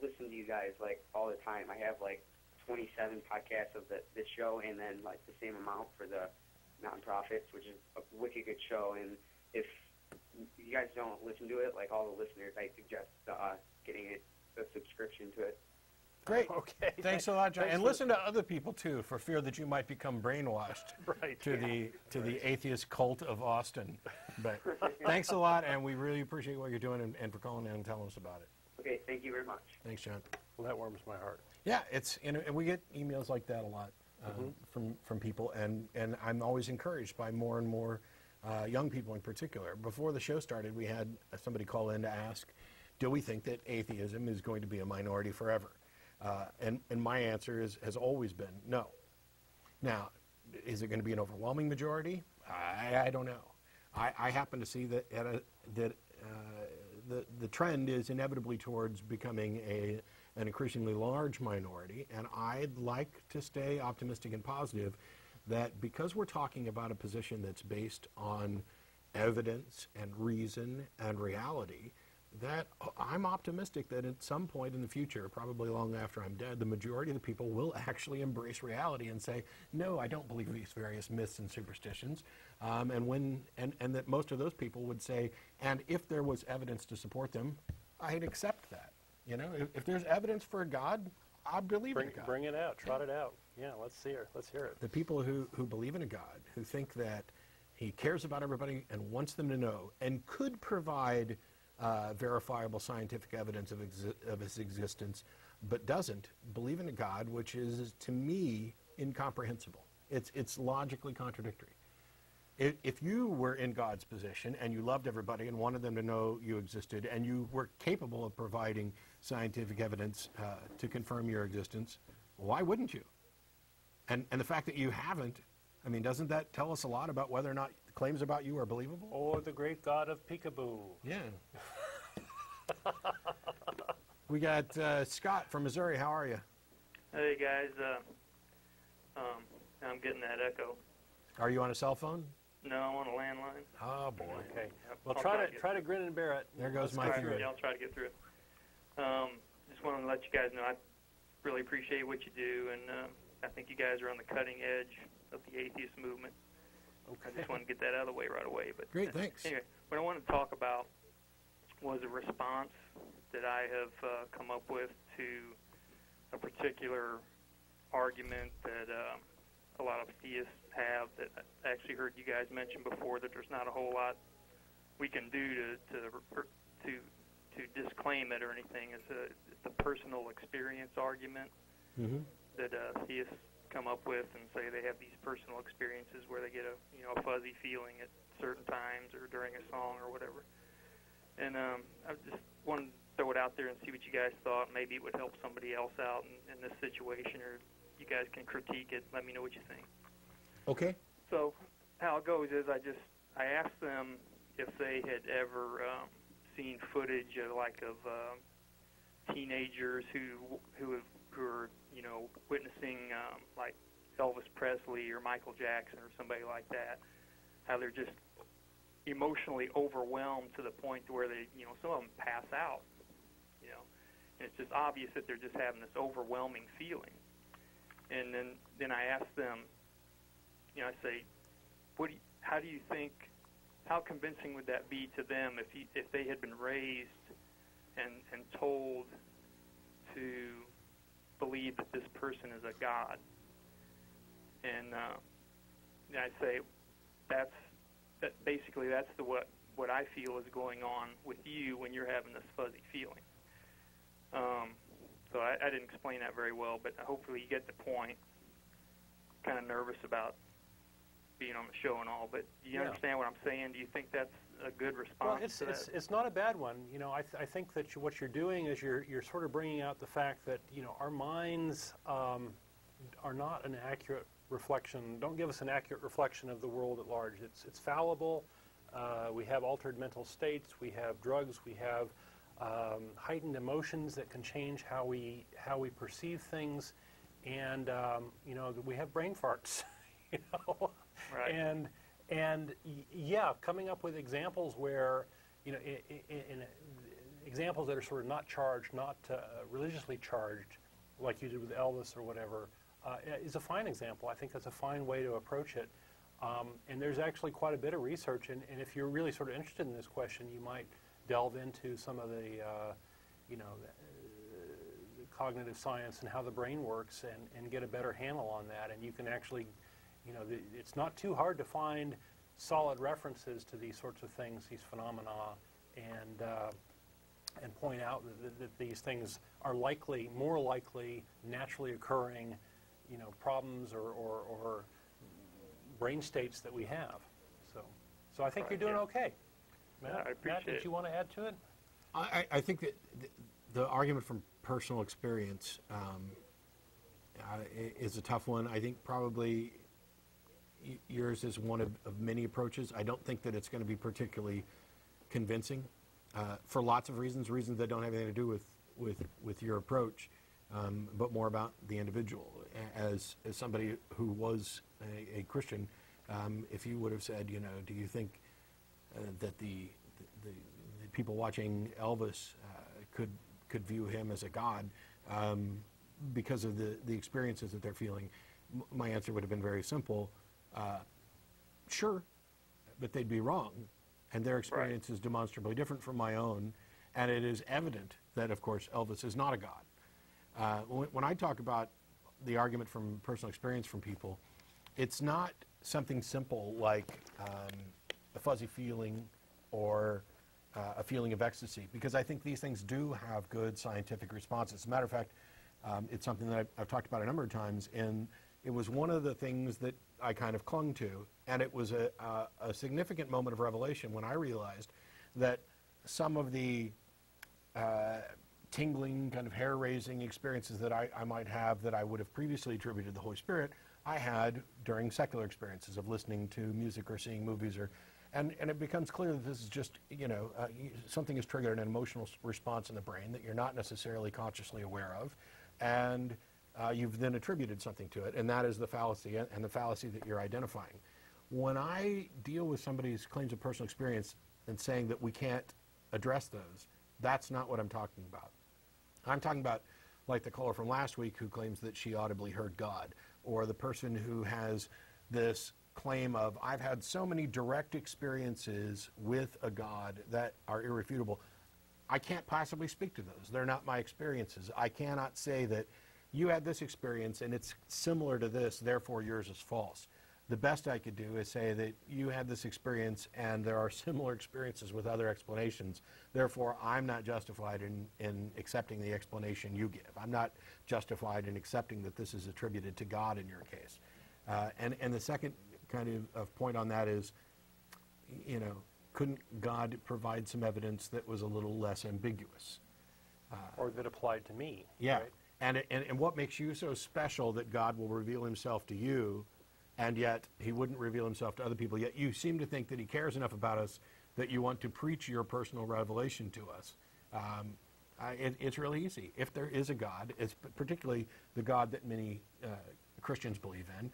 listen to you guys like all the time. I have like 27 podcasts of this show, and then like the same amount for the nonprofits, which is a wicked good show. And if you guys don't listen to it, like all the listeners, I suggest getting a subscription to it. Great. Okay. Thanks a lot, John. Thanks And for- listen to other people too, for fear that you might become brainwashed Right. to the atheist cult of Austin. But thanks a lot, and we really appreciate what you're doing and for calling in and telling us about it. Okay, thank you very much. Thanks, John. Well, that warms my heart. Yeah, and we get emails like that a lot from people, and I'm always encouraged by more and more young people in particular. Before the show started, we had somebody call in to ask, do we think that atheism is going to be a minority forever? And my answer has always been no. Now, is it going to be an overwhelming majority? I don't know. I happen to see that the trend is inevitably towards becoming an increasingly large minority, and I'd like to stay optimistic and positive that because we're talking about a position that's based on evidence and reason and reality, that I'm optimistic that at some point in the future, probably long after I'm dead, the majority of the people will actually embrace reality and say, no, I don't believe these various myths and superstitions, and that most of those people would say, and if there was evidence to support them, I'd accept that. If there's evidence for a God, I believe in a God. Bring it out. Trot it out. Yeah, let's hear it. The people who believe in a God, who think that he cares about everybody and wants them to know, and could provide verifiable scientific evidence of his existence, but doesn't believe in a God, which is, to me, incomprehensible. It's logically contradictory. If you were in God's position and you loved everybody and wanted them to know you existed, and you were capable of providing scientific evidence to confirm your existence, why wouldn't you? And the fact that you haven't, I mean, doesn't that tell us a lot about whether or not claims about you are believable? Or the great God of Peekaboo. Yeah. We got Scott from Missouri. How are you? Hey guys, I'm getting that echo. Are you on a cell phone? No, I'm on a landline. Oh boy. Okay. Yep, Well, I'll try to grin and bear it. There goes my Let's go theory. through it. Yeah, I'll try to get through it. Just wanted to let you guys know I really appreciate what you do, and I think you guys are on the cutting edge of the atheist movement. Okay. I just wanted to get that out of the way right away. But Great, thanks. Anyway, what I wanted to talk about was a response that I have come up with to a particular argument that a lot of theists have, that I actually heard you guys mention before, that there's not a whole lot we can do to disclaim it or anything. It's the personal experience argument that theists come up with and say they have these personal experiences where they get a fuzzy feeling at certain times or during a song or whatever. And I just wanted to throw it out there and see what you guys thought. Maybe it would help somebody else out in this situation, or you guys can critique it. Let me know what you think. Okay. So how it goes is I asked them if they had ever seen footage of teenagers who are witnessing like Elvis Presley or Michael Jackson or somebody like that, how they're just emotionally overwhelmed to the point where they some of them pass out, and it's just obvious that they're just having this overwhelming feeling. And then I asked them, I say, how do you think, how convincing would that be to them if they had been raised and told to believe that this person is a god? And I say basically that's what I feel is going on with you when you're having this fuzzy feeling. So I didn't explain that very well, but hopefully you get the point. Kind of nervous about being on the show and all, but do you understand what I'm saying? Do you think that's a good response? Well, it's not a bad one. I think that what you're doing is you're sort of bringing out the fact that our minds are not an accurate reflection. Don't give us an accurate reflection of the world at large. It's fallible. We have altered mental states. We have drugs. We have heightened emotions that can change how we perceive things, and we have brain farts. Right. And coming up with examples where in examples that are sort of not charged, not religiously charged, like you did with Elvis or whatever, is a fine example. I think that's a fine way to approach it. And there's actually quite a bit of research, and if you're really sort of interested in this question, you might delve into some of the cognitive science and how the brain works, and get a better handle on that. And you can actually, it's not too hard to find solid references to these sorts of things, these phenomena, and point out that these things are more likely, naturally occurring, problems or brain states that we have. So I think you're doing okay. Matt, I appreciate did you want to add to it? I think that the argument from personal experience is a tough one. I think probably yours is one of many approaches. I don't think that it's going to be particularly convincing for lots of reasons that don't have anything to do with your approach, but more about the individual. As somebody who was a Christian, if you would have said, do you think that the people watching Elvis could view him as a god because of the experiences that they're feeling, my answer would have been very simple. Sure, but they'd be wrong, and their experience is demonstrably different from my own, and it is evident that, of course, Elvis is not a god. When I talk about the argument from personal experience from people, it's not something simple like a fuzzy feeling or a feeling of ecstasy, because I think these things do have good scientific responses. As a matter of fact, it's something that I've talked about a number of times, and it was one of the things that I kind of clung to, and it was a significant moment of revelation when I realized that some of the tingling, kind of hair-raising experiences that I might have that I would have previously attributed to the Holy Spirit, I had during secular experiences of listening to music or seeing movies, and it becomes clear that this is just, something has triggered an emotional response in the brain that you're not necessarily consciously aware of, and you've then attributed something to it, and that is the fallacy, and the fallacy that you're identifying. When I deal with somebody's claims of personal experience and saying that we can't address those, that's not what I'm talking about. I'm talking about, like the caller from last week who claims that she audibly heard God, or the person who has this claim of, I've had so many direct experiences with a God that are irrefutable. I can't possibly speak to those. They're not my experiences. I cannot say that you had this experience and it's similar to this, therefore yours is false. The best I could do is say that you had this experience and there are similar experiences with other explanations. Therefore, I'm not justified in accepting the explanation you give. I'm not justified in accepting that this is attributed to God in your case. And the second kind of point on that is, you know, couldn't God provide some evidence that was a little less ambiguous? Or that applied to me. Yeah. Right? And what makes you so special that God will reveal himself to you, and yet he wouldn't reveal himself to other people, yet you seem to think that he cares enough about us that you want to preach your personal revelation to us. It's really easy. If there is a God, it's particularly the God that many Christians believe in,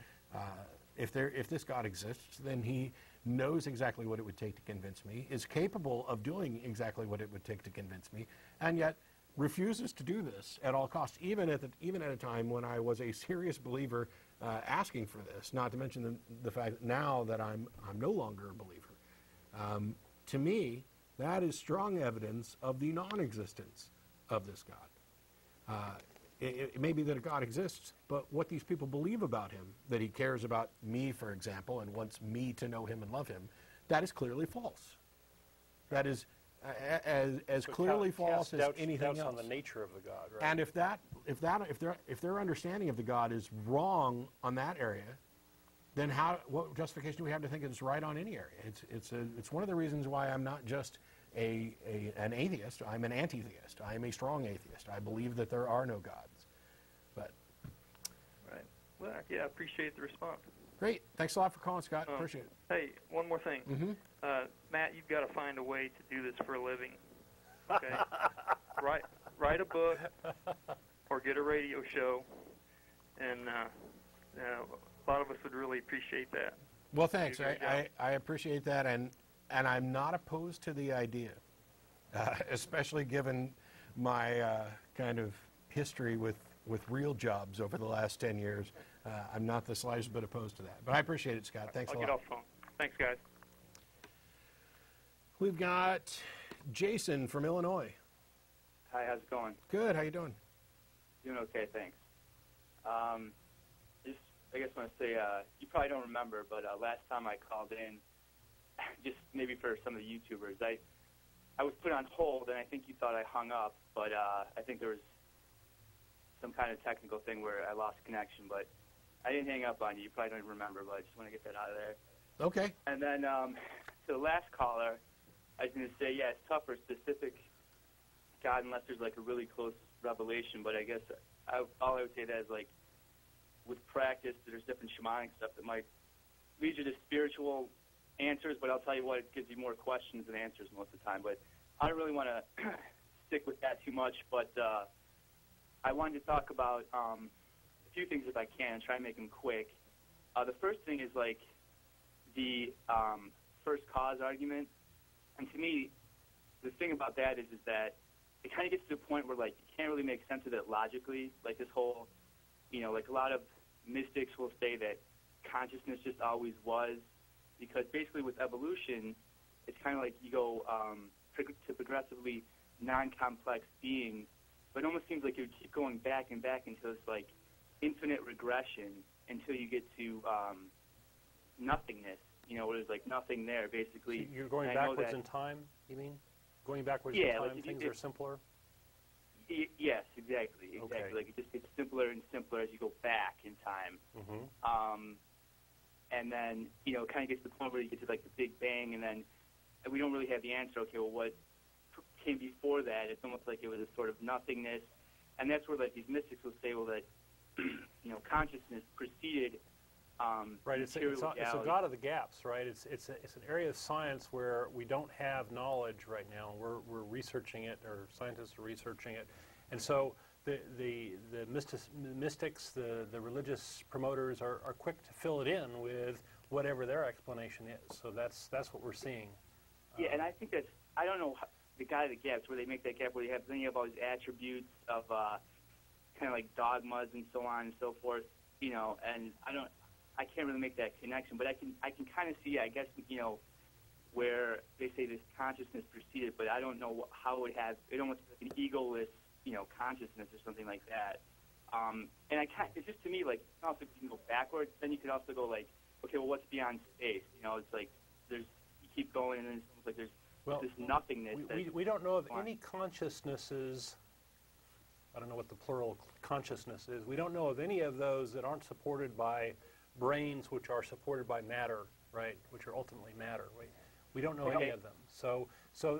if this God exists, then he knows exactly what it would take to convince me, is capable of doing exactly what it would take to convince me, and yet refuses to do this at all costs, even at a time when I was a serious believer asking for this, not to mention the fact that now that I'm no longer a believer. To me, that is strong evidence of the non-existence of this God. It may be that a God exists, but what these people believe about him, that he cares about me, for example, and wants me to know him and love him, that is clearly false. That is as clearly false as anything else. On the nature of the God, right? And if their understanding of the God is wrong on that area, then what justification do we have to think it's right on any area? It's one of the reasons why I'm not just an atheist. I'm an anti-theist. I am a strong atheist. I believe that there are no gods. But Right. Well, yeah, I appreciate the response. great. Thanks a lot for calling, Scott. Appreciate it. Hey, one more thing. Mm-hmm. Matt, you've got to find a way to do this for a living. Okay? write a book or get a radio show, and a lot of us would really appreciate that. Well, thanks. I appreciate that, and I'm not opposed to the idea, especially given my kind of history with real jobs over the last 10 years. I'm not the slightest bit opposed to that. But I appreciate it, Scott. Thanks a lot. I'll get off the phone. Thanks, guys. We've got Jason from Illinois. Hi, how's it going? Good. How you doing? Doing okay, thanks. I guess I want to say, you probably don't remember, but last time I called in, just maybe for some of the YouTubers, I was put on hold, and I think you thought I hung up, but I think there was some kind of technical thing where I lost connection, but I didn't hang up on you. You probably don't even remember, but I just want to get that out of there. Okay. And then to the last caller, I was going to say, yeah, it's tough for a specific God unless there's like a really close revelation, but I guess all I would say that is like with practice, there's different shamanic stuff that might lead you to spiritual answers, but I'll tell you what, it gives you more questions than answers most of the time. But I don't really want to stick with that too much, but I wanted to talk about a few things if I can, try and make them quick. The first thing is like the first cause argument. And to me, the thing about that is that it kind of gets to the point where, like, you can't really make sense of it logically. Like this whole, like a lot of mystics will say that consciousness just always was, because basically with evolution, it's kind of like you go to progressively non-complex beings, but it almost seems like you would keep going back and back into this, like, infinite regression until you get to nothingness. Where there's like nothing there, basically. So you're going backwards in time, you mean? Going backwards in time, like things are simpler? Yes, exactly. Okay. Like it just gets simpler and simpler as you go back in time. Mm-hmm. And then, it kind of gets to the point where you get to like the Big Bang, and then we don't really have the answer. Okay, well, what came before that? It's almost like it was a sort of nothingness. And that's where like these mystics will say, well, that, consciousness preceded right, it's a God of the gaps, right? It's an area of science where we don't have knowledge right now. We're researching it, or scientists are researching it, and so the mystics, the religious promoters are quick to fill it in with whatever their explanation is. So that's what we're seeing. Yeah, and I think I don't know the God of the gaps, where they make that gap where then you have all these attributes of kind of like dogmas and so on and so forth, and I can't really make that connection, but I can kind of see, I guess, where they say this consciousness preceded, but I don't know how it would have, it almost like an egoless, consciousness or something like that. And it's just to me, like, also if you can go backwards, then you could also go like, okay, well, what's beyond space? It's like you keep going, and then it's almost like there's this nothingness. We don't know of any consciousnesses. I don't know what the plural consciousness is. We don't know of any of those that aren't supported by brains, which are supported by matter, right? Which are ultimately matter. We don't know any of them. So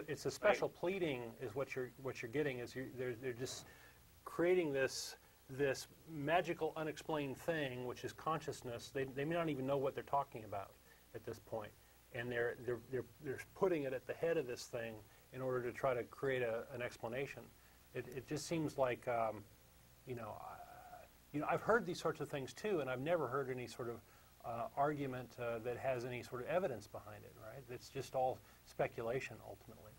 it's a special pleading, is what you're getting. Is they're just creating this magical, unexplained thing, which is consciousness. They may not even know what they're talking about at this point, and they're putting it at the head of this thing in order to try to create an explanation. It just seems like I've heard these sorts of things too, and I've never heard any sort of argument that has any sort of evidence behind it. Right? It's just all speculation ultimately.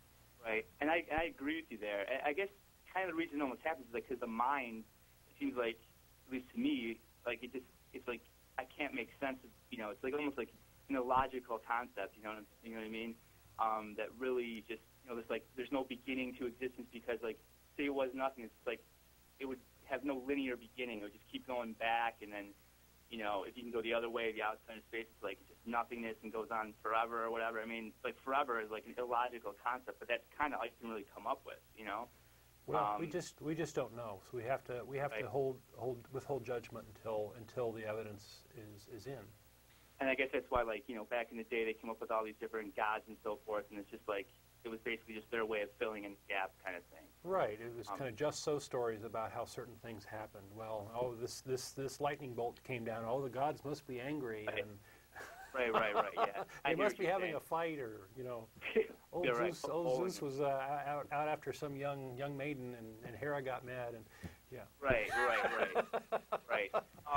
Right, and I agree with you there. I guess kind of the reason it almost happens is like because the mind, it seems like, at least to me, like it's like I can't make sense of, it's like almost like an illogical concept, you know what I mean? That really just, there's no beginning to existence, because like, say it was nothing, it's like it would have no linear beginning. It would just keep going back, and then, if you can go the other way, the outside of space, it's like just nothingness and goes on forever or whatever. I mean, like forever is like an illogical concept, but that's kind of all you can really come up with, Well, we just don't know. So we have to withhold judgment until the evidence is in. And I guess that's why, like, back in the day, they came up with all these different gods and so forth, and it's just like it was basically just their way of filling in the gap, kind of thing. Right. It was kind of just so stories about how certain things happened. Well, this lightning bolt came down. Oh, the gods must be angry. Right. And right. Yeah. They must be having a fight, or old Zeus was out after some young maiden, and Hera got mad, and yeah. Right.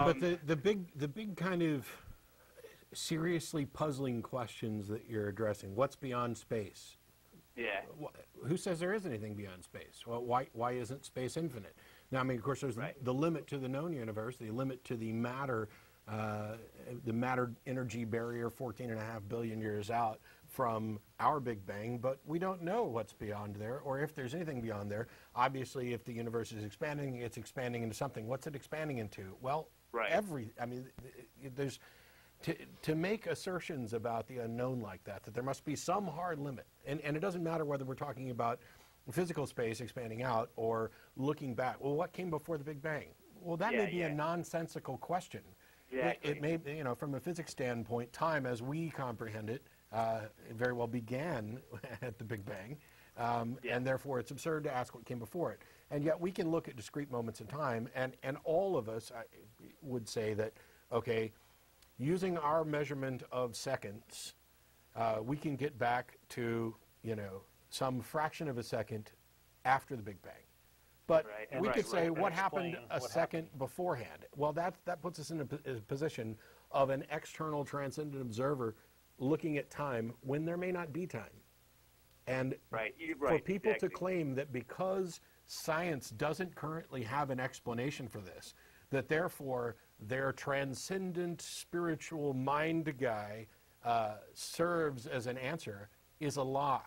But the big kind of seriously puzzling questions that you're addressing. What's beyond space? Yeah. Who says there is anything beyond space? Well, why isn't space infinite? Now, I mean, of course, there's the limit to the known universe, the limit to the matter energy barrier 14.5 billion years out from our Big Bang, but we don't know what's beyond there, or if there's anything beyond there. Obviously, if the universe is expanding, it's expanding into something. What's it expanding into? Well, there's to make assertions about the unknown like that there must be some hard limit. And it doesn't matter whether we're talking about physical space expanding out or looking back. Well, what came before the Big Bang? Well, that may be a nonsensical question. Exactly. It may, from a physics standpoint, time as we comprehend it, it very well began at the Big Bang. And therefore it's absurd to ask what came before it. And yet we can look at discrete moments in time, and all of us would say that, okay, using our measurement of seconds, we can get back to, some fraction of a second after the Big Bang. But we could say, what happened a second beforehand? Well, that puts us in a position of an external transcendent observer looking at time when there may not be time. And for people to claim that because science doesn't currently have an explanation for this, that therefore their transcendent spiritual mind guy serves as an answer is a lie.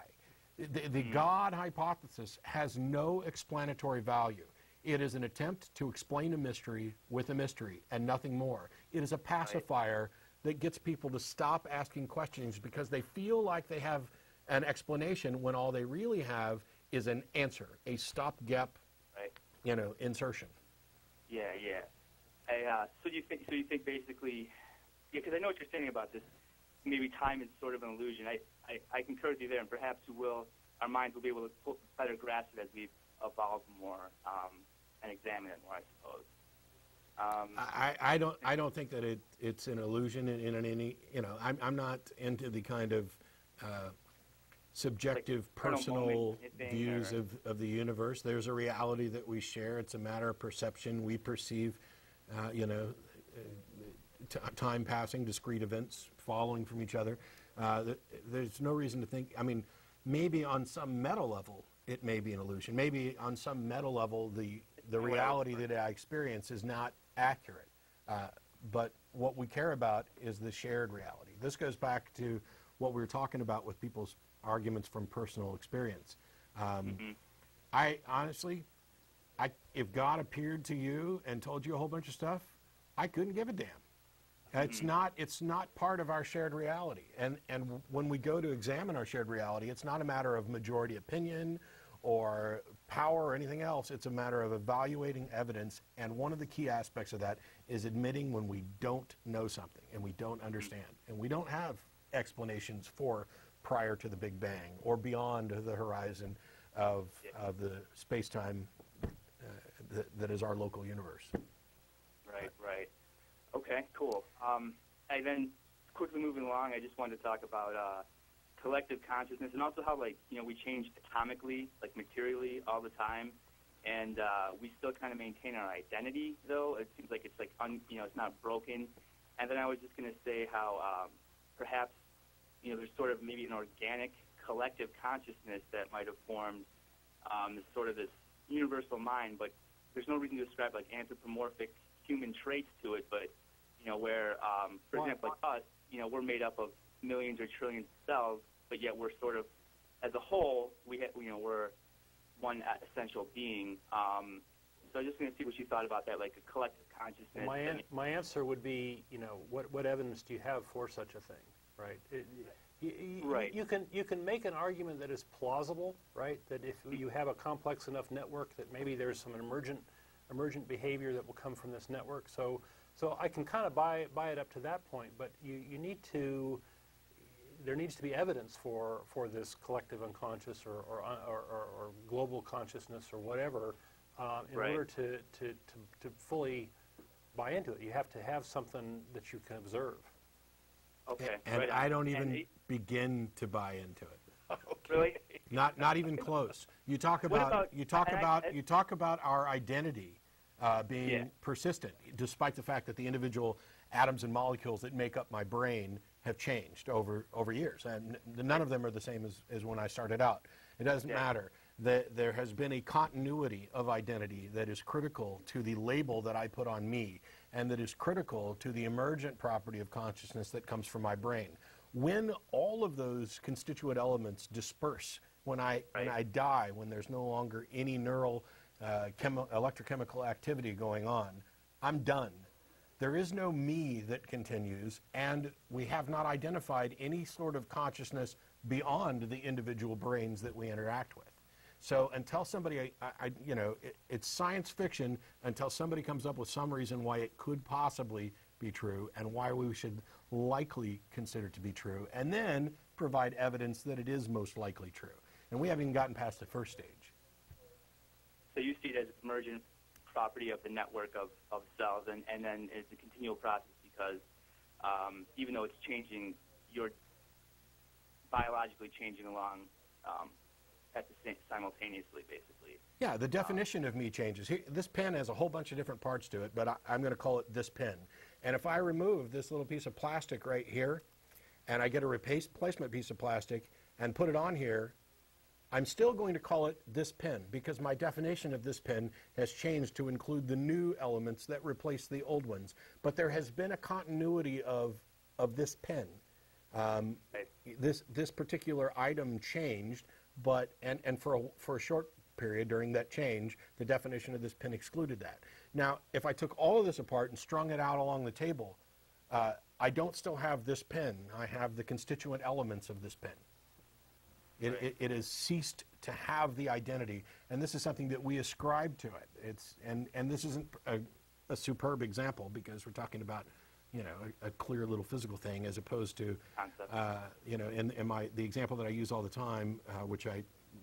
The God hypothesis has no explanatory value. It is an attempt to explain a mystery with a mystery and nothing more. It is a pacifier that gets people to stop asking questions because they feel like they have an explanation when all they really have is an answer, a stopgap, insertion. Yeah. So you think basically, because I know what you're saying about this. Maybe time is sort of an illusion. I concur with you there, and perhaps our minds will be able to better grasp it as we evolve more and examine it more, I suppose. I don't think that it's an illusion in any. I'm not into the kind of subjective, like personal views of the universe. There's a reality that we share. It's a matter of perception. We perceive, time passing, discrete events following from each other. There's no reason to think, maybe on some meta level it may be an illusion. Maybe on some meta level the reality that I experience is not accurate. but what we care about is the shared reality. This goes back to what we were talking about with people's arguments from personal experience. I honestly, if God appeared to you and told you a whole bunch of stuff, I couldn't give a damn. It's not part of our shared reality. And when we go to examine our shared reality, it's not a matter of majority opinion or power or anything else. It's a matter of evaluating evidence. And one of the key aspects of that is admitting when we don't know something and we don't understand. And we don't have explanations for prior to the Big Bang or beyond the horizon of the space-time that is our local universe. Right. Okay, cool. And then quickly moving along, I just wanted to talk about collective consciousness and also how, like, we change atomically, like materially all the time, and we still kind of maintain our identity, though. It seems like it's like, it's not broken. And then I was just going to say how perhaps, there's sort of maybe an organic collective consciousness that might have formed this universal mind, but there's no reason to describe like anthropomorphic human traits to it, but where, for example, like us, we're made up of millions or trillions of cells, but yet we're sort of, as a whole, we're one essential being. So I'm just going to see what you thought about that, like a collective consciousness. My answer would be, what evidence do you have for such a thing, right? Right. You can make an argument that is plausible, right? That if you have a complex enough network, that maybe there's some emergent behavior that will come from this network. So I can kind of buy it up to that point, but there needs to be evidence for this collective unconscious or global consciousness or whatever in order to fully buy into it. You have to have something that you can observe. Okay. And I don't even begin to buy into it. Okay. Really? Not even close. You talk about our identity being persistent, despite the fact that the individual atoms and molecules that make up my brain have changed over years, and none of them are the same as when I started out. It doesn't matter. There has been a continuity of identity that is critical to the label that I put on me, and that is critical to the emergent property of consciousness that comes from my brain. When all of those constituent elements disperse, when I die, when there's no longer any neural electrochemical activity going on, I'm done. There is no me that continues, and we have not identified any sort of consciousness beyond the individual brains that we interact with. So until somebody, it's science fiction until somebody comes up with some reason why it could possibly be true and why we should likely consider it to be true, and then provide evidence that it is most likely true. And we haven't even gotten past the first stage. So you see it as an emergent property of the network of cells, and then it's a continual process because even though it's changing, you're biologically changing along simultaneously, basically. Yeah, the definition of me changes. This pen has a whole bunch of different parts to it, but I'm going to call it this pen. And if I remove this little piece of plastic right here, and I get a replacement piece of plastic and put it on here, I'm still going to call it this pen because my definition of this pen has changed to include the new elements that replace the old ones. But there has been a continuity of this pen. This particular item changed, but and for a short period during that change, the definition of this pen excluded that. Now, if I took all of this apart and strung it out along the table, I don't still have this pen. I have the constituent elements of this pen. It has ceased to have the identity, and this is something that we ascribe to it. And this isn't a superb example because we're talking about a clear little physical thing as opposed to in the example that I use all the time, which I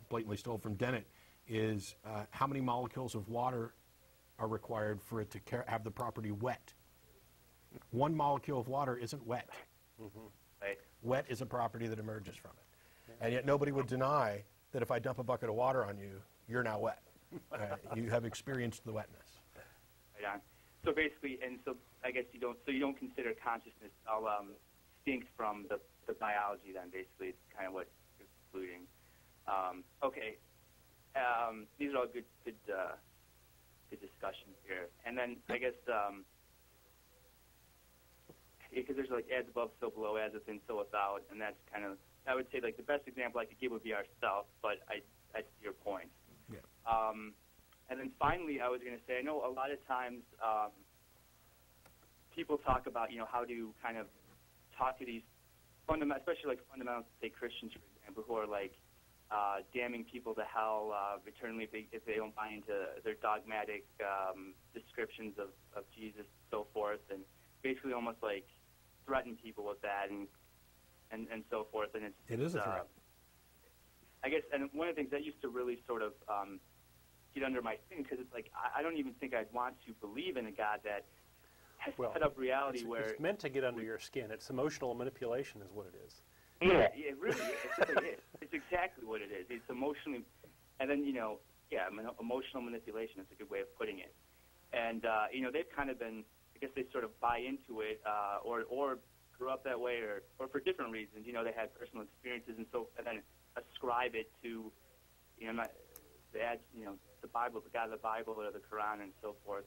blatantly stole from Dennett, is how many molecules of water are required for it to have the property wet. One molecule of water isn't wet. Right. Wet is a property that emerges from it. And yet nobody would deny that if I dump a bucket of water on you, you're now wet. You have experienced the wetness. Right on. So basically, and so I guess you don't consider consciousness all distinct from the biology then, basically. It's kind of what you're concluding. Okay. These are all good discussions here. And then I guess because there's like as above, so below, as within, so without, and that's kind of, I would say, like the best example I could give would be ourselves, but I see your point. Yeah. And then finally, I was going to say, I know a lot of times people talk about, how to kind of talk to these especially like fundamental, say, Christians, for example, who are like damning people to hell eternally if they don't buy into their dogmatic descriptions of Jesus and so forth, and basically almost like threaten people with that and so forth. And it is a threat. I guess, and one of the things that used to really sort of get under my skin, because it's like I don't even think I'd want to believe in a God that has set up reality where it's meant to get under your skin. It's emotional manipulation, is what it is. Yeah, it really is. It really is. It's exactly what it is. It's emotionally, and then emotional manipulation is a good way of putting it. And they've kind of been, I guess they sort of buy into it, or grew up that way, or for different reasons. They had personal experiences, and then ascribe it to, the Bible, the God of the Bible, or the Quran, and so forth.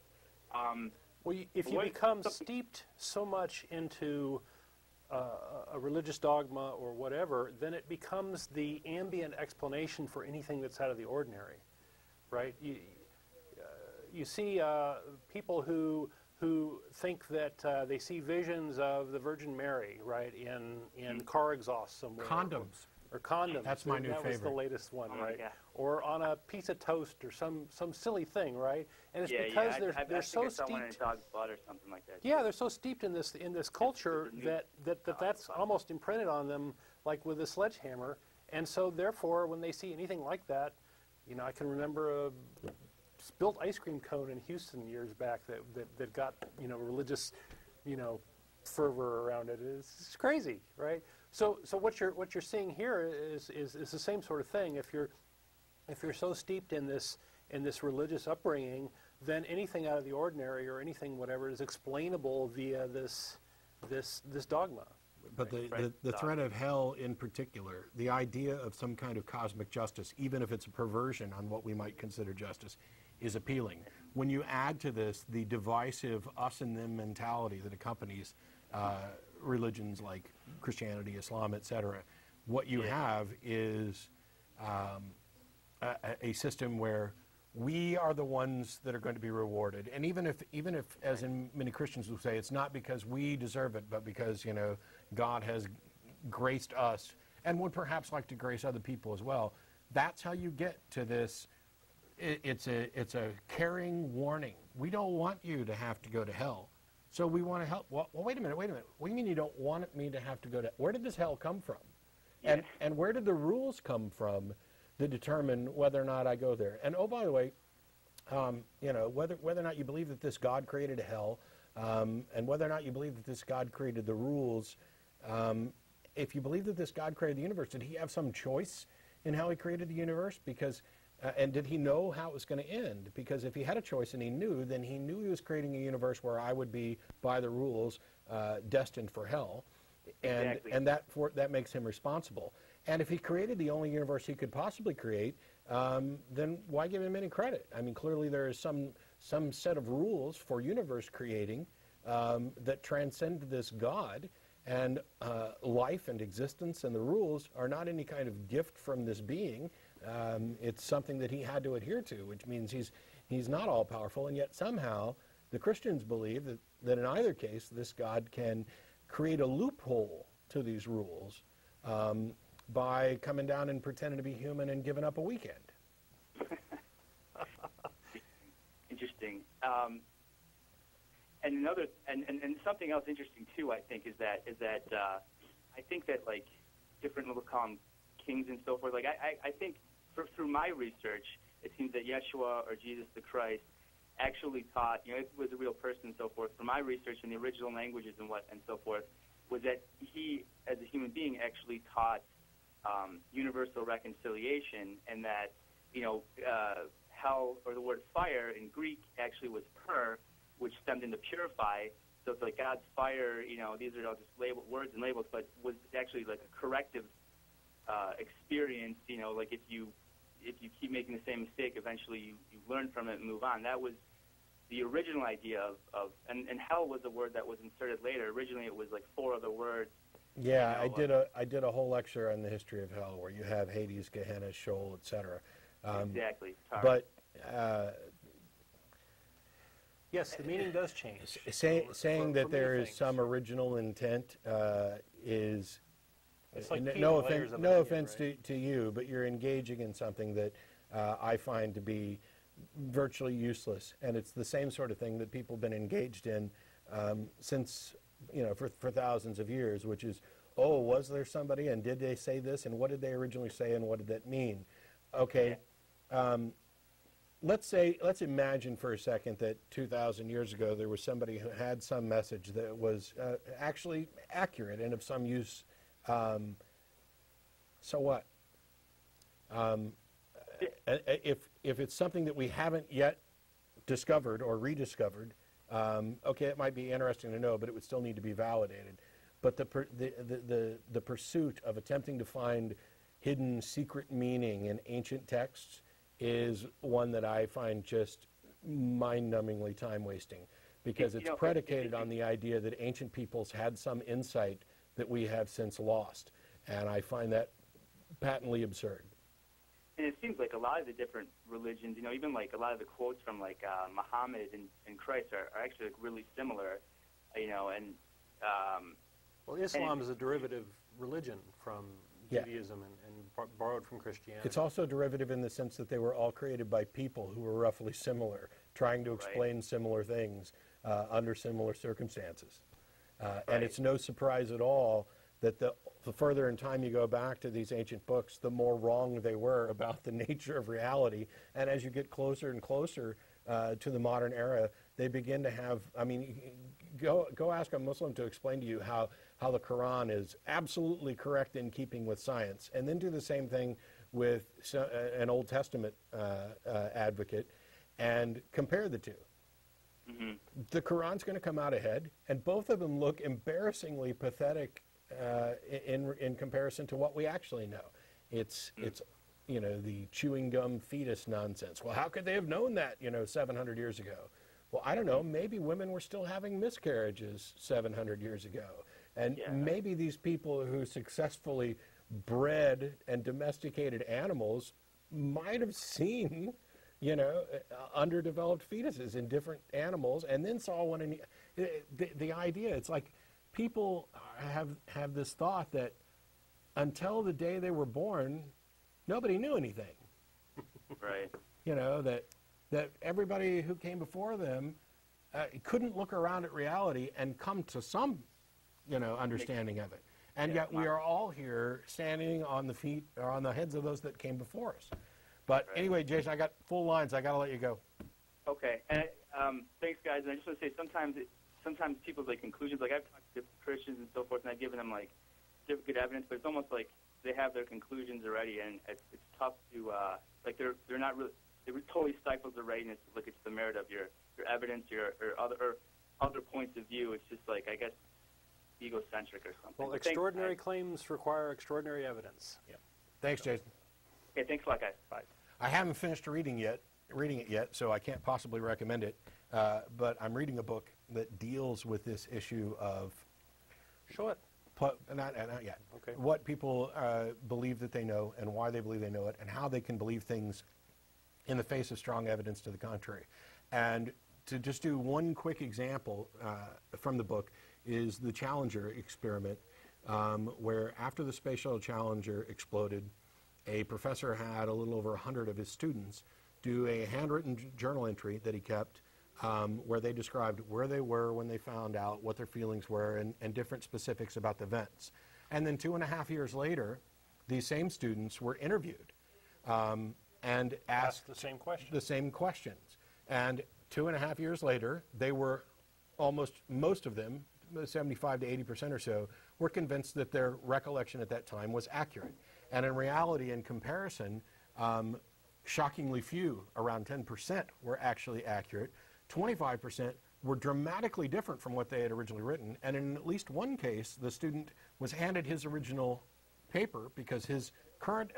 Well, if you become steeped so much into a religious dogma or whatever, then it becomes the ambient explanation for anything that's out of the ordinary, right? You see people who think that they see visions of the Virgin Mary, right, in car exhaust somewhere. Condoms. Or condoms. That's my new favorite. That was the latest one, right? Yeah. Or on a piece of toast or some silly thing, right? And it's because they're so steeped. In dog's blood or something like that. Yeah, they're so steeped in this culture that's almost imprinted on them, like with a sledgehammer. And so, therefore, when they see anything like that, I can remember a spilt ice cream cone in Houston years back that got religious, fervor around it. It's crazy, right? So what you're seeing here is the same sort of thing. If you're so steeped in this religious upbringing, then anything out of the ordinary or anything whatever is explainable via this dogma. But the threat of hell in particular, the idea of some kind of cosmic justice, even if it's a perversion on what we might consider justice, is appealing. When you add to this the divisive us and them mentality that accompanies religions like Christianity, Islam, etc., what you have is a system where we are the ones that are going to be rewarded. And even if, as in many Christians will say, it's not because we deserve it, but because God has graced us and would perhaps like to grace other people as well. That's how you get to this. It's a caring warning. We don't want you to have to go to hell. So we want to help. Well, wait a minute. What do you mean you don't want me to have to go to? Where did this hell come from? Yes. And where did the rules come from that determine whether or not I go there? And oh, by the way, whether or not you believe that this God created a hell, and whether or not you believe that this God created the rules, if you believe that this God created the universe, did he have some choice in how he created the universe? Because and did he know how it was going to end? Because if he had a choice and he knew, then he knew he was creating a universe where I would be, by the rules, destined for hell. Exactly. And that makes him responsible. And if he created the only universe he could possibly create, then why give him any credit? I mean, clearly there is some set of rules for universe creating that transcend this God, and life and existence and the rules are not any kind of gift from this being. It's something that he had to adhere to, which means he's not all-powerful, and yet somehow the Christians believe that in either case this God can create a loophole to these rules by coming down and pretending to be human and giving up a weekend. Interesting. And something else interesting too, I think, is that I think that like different, we'll call them kings and so forth. Like I think through my research, it seems that Yeshua or Jesus the Christ actually taught, if it was a real person and so forth. From my research in the original languages and so forth, was that he, as a human being, actually taught universal reconciliation, and that hell, or the word fire in Greek actually was per, which stemmed into purify. So it's like God's fire. These are all just words and labels, but was actually like a corrective experience. Like if you keep making the same mistake, eventually you learn from it and move on. That was the original idea of and hell was a word that was inserted later. Originally, it was like 4 other words. Yeah, I did a whole lecture on the history of hell, where you have Hades, Gehenna, Sheol, etc. Exactly. But yes, the meaning does change. saying that for there many is things. some original intent is It's like no peeling layers offense, of no onion, offense right? to you, but you're engaging in something that I find to be virtually useless, and it's the same sort of thing that people have been engaged in since, for thousands of years, which is, oh, was there somebody, and did they say this, and what did they originally say, and what did that mean? Okay, let's imagine for a second that 2,000 years ago there was somebody who had some message that was actually accurate and of some use. So what? If it's something that we haven't yet discovered or rediscovered, okay, it might be interesting to know, but it would still need to be validated. But the pursuit of attempting to find hidden secret meaning in ancient texts is one that I find just mind-numbingly time-wasting, because it's predicated on the idea that ancient peoples had some insight that we have since lost, and I find that patently absurd. And it seems like a lot of the different religions, even like a lot of the quotes from like Muhammad and Christ are actually like really similar, and well, Islam is a derivative religion from Judaism and borrowed from Christianity. It's also derivative in the sense that they were all created by people who were roughly similar, trying to explain similar things under similar circumstances. And it's no surprise at all that the further in time you go back to these ancient books, the more wrong they were about the nature of reality. And as you get closer and closer to the modern era, they begin to have, go ask a Muslim to explain to you how the Quran is absolutely correct in keeping with science, and then do the same thing with an Old Testament advocate, and compare the two. Mm-hmm. The Quran's going to come out ahead, and both of them look embarrassingly pathetic in comparison to what we actually know. It's the chewing gum fetus nonsense. Well, how could they have known that 700 years ago? Well, I don't know. Maybe women were still having miscarriages 700 years ago. And maybe these people who successfully bred and domesticated animals might have seen, underdeveloped fetuses in different animals, and then saw one in the idea. It's like people have this thought that until the day they were born, nobody knew anything. Right. That everybody who came before them couldn't look around at reality and come to some, understanding of it. And yet we are all here standing on the feet or on the heads of those that came before us. But anyway, Jason, I got full lines. I got to let you go. Okay. And thanks, guys. And I just want to say sometimes people's conclusions, I've talked to Christians and so forth, and I've given them good evidence, but it's almost like they have their conclusions already, and it's tough to they're not really. It totally stifles the readiness to look at the merit of your evidence, or other points of view. It's just I guess egocentric or something. Well, extraordinary claims require extraordinary evidence. Yeah. Thanks, Jason. Okay, thanks a lot, guys. Bye. I haven't finished reading it yet, so I can't possibly recommend it. But I'm reading a book that deals with this issue of Show it. Not yet. Okay. What people believe that they know, and why they believe they know it, and how they can believe things in the face of strong evidence to the contrary. And to just do one quick example from the book is the Challenger experiment, where after the Space Shuttle Challenger exploded, a professor had a little over 100 of his students do a handwritten journal entry that he kept where they described where they were when they found out, what their feelings were, and different specifics about the events. And then 2.5 years later, these same students were interviewed and asked the same question. The same questions. And 2.5 years later, they were most of them, 75 to 80% or so, were convinced that their recollection at that time was accurate. And in reality, in comparison, shockingly few, around 10%, were actually accurate. 25% were dramatically different from what they had originally written. And in at least one case, the student was handed his original paper because his current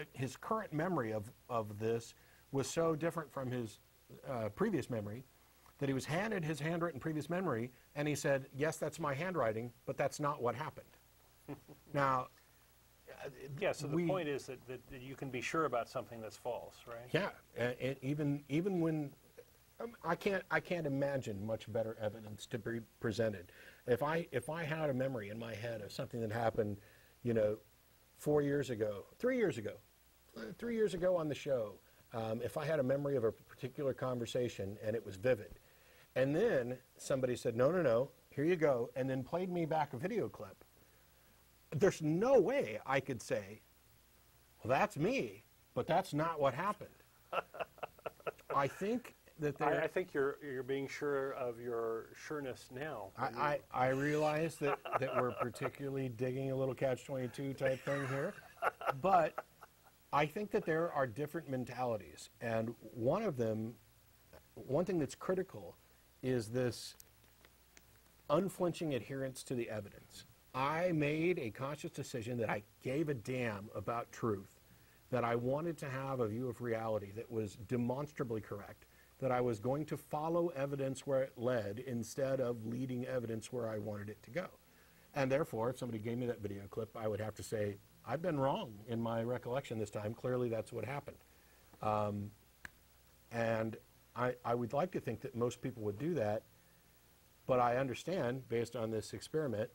memory of this was so different from his previous memory that he was handed his handwritten previous memory, and he said, yes, that's my handwriting, but that's not what happened. Now, Yeah, so the point is that you can be sure about something that's false, right? yeah, and even when I can't imagine much better evidence to be presented. If I had a memory in my head of something that happened, 4 years ago, 3 years ago, 3 years ago on the show, if I had a memory of a particular conversation and it was vivid, and then somebody said, no, here you go, and then played me back a video clip, there's no way I could say, well, that's me, but that's not what happened. I think that I think you're being sure of your sureness now. I realize that we're particularly digging a little catch-22 type thing here, but I think that there are different mentalities, and one thing that's critical is this unflinching adherence to the evidence. I made a conscious decision that I gave a damn about truth, that I wanted to have a view of reality that was demonstrably correct, that I was going to follow evidence where it led instead of leading evidence where I wanted it to go. And therefore, if somebody gave me that video clip, I would have to say, I've been wrong in my recollection this time. Clearly, that's what happened. And I would like to think that most people would do that, but I understand, based on this experiment,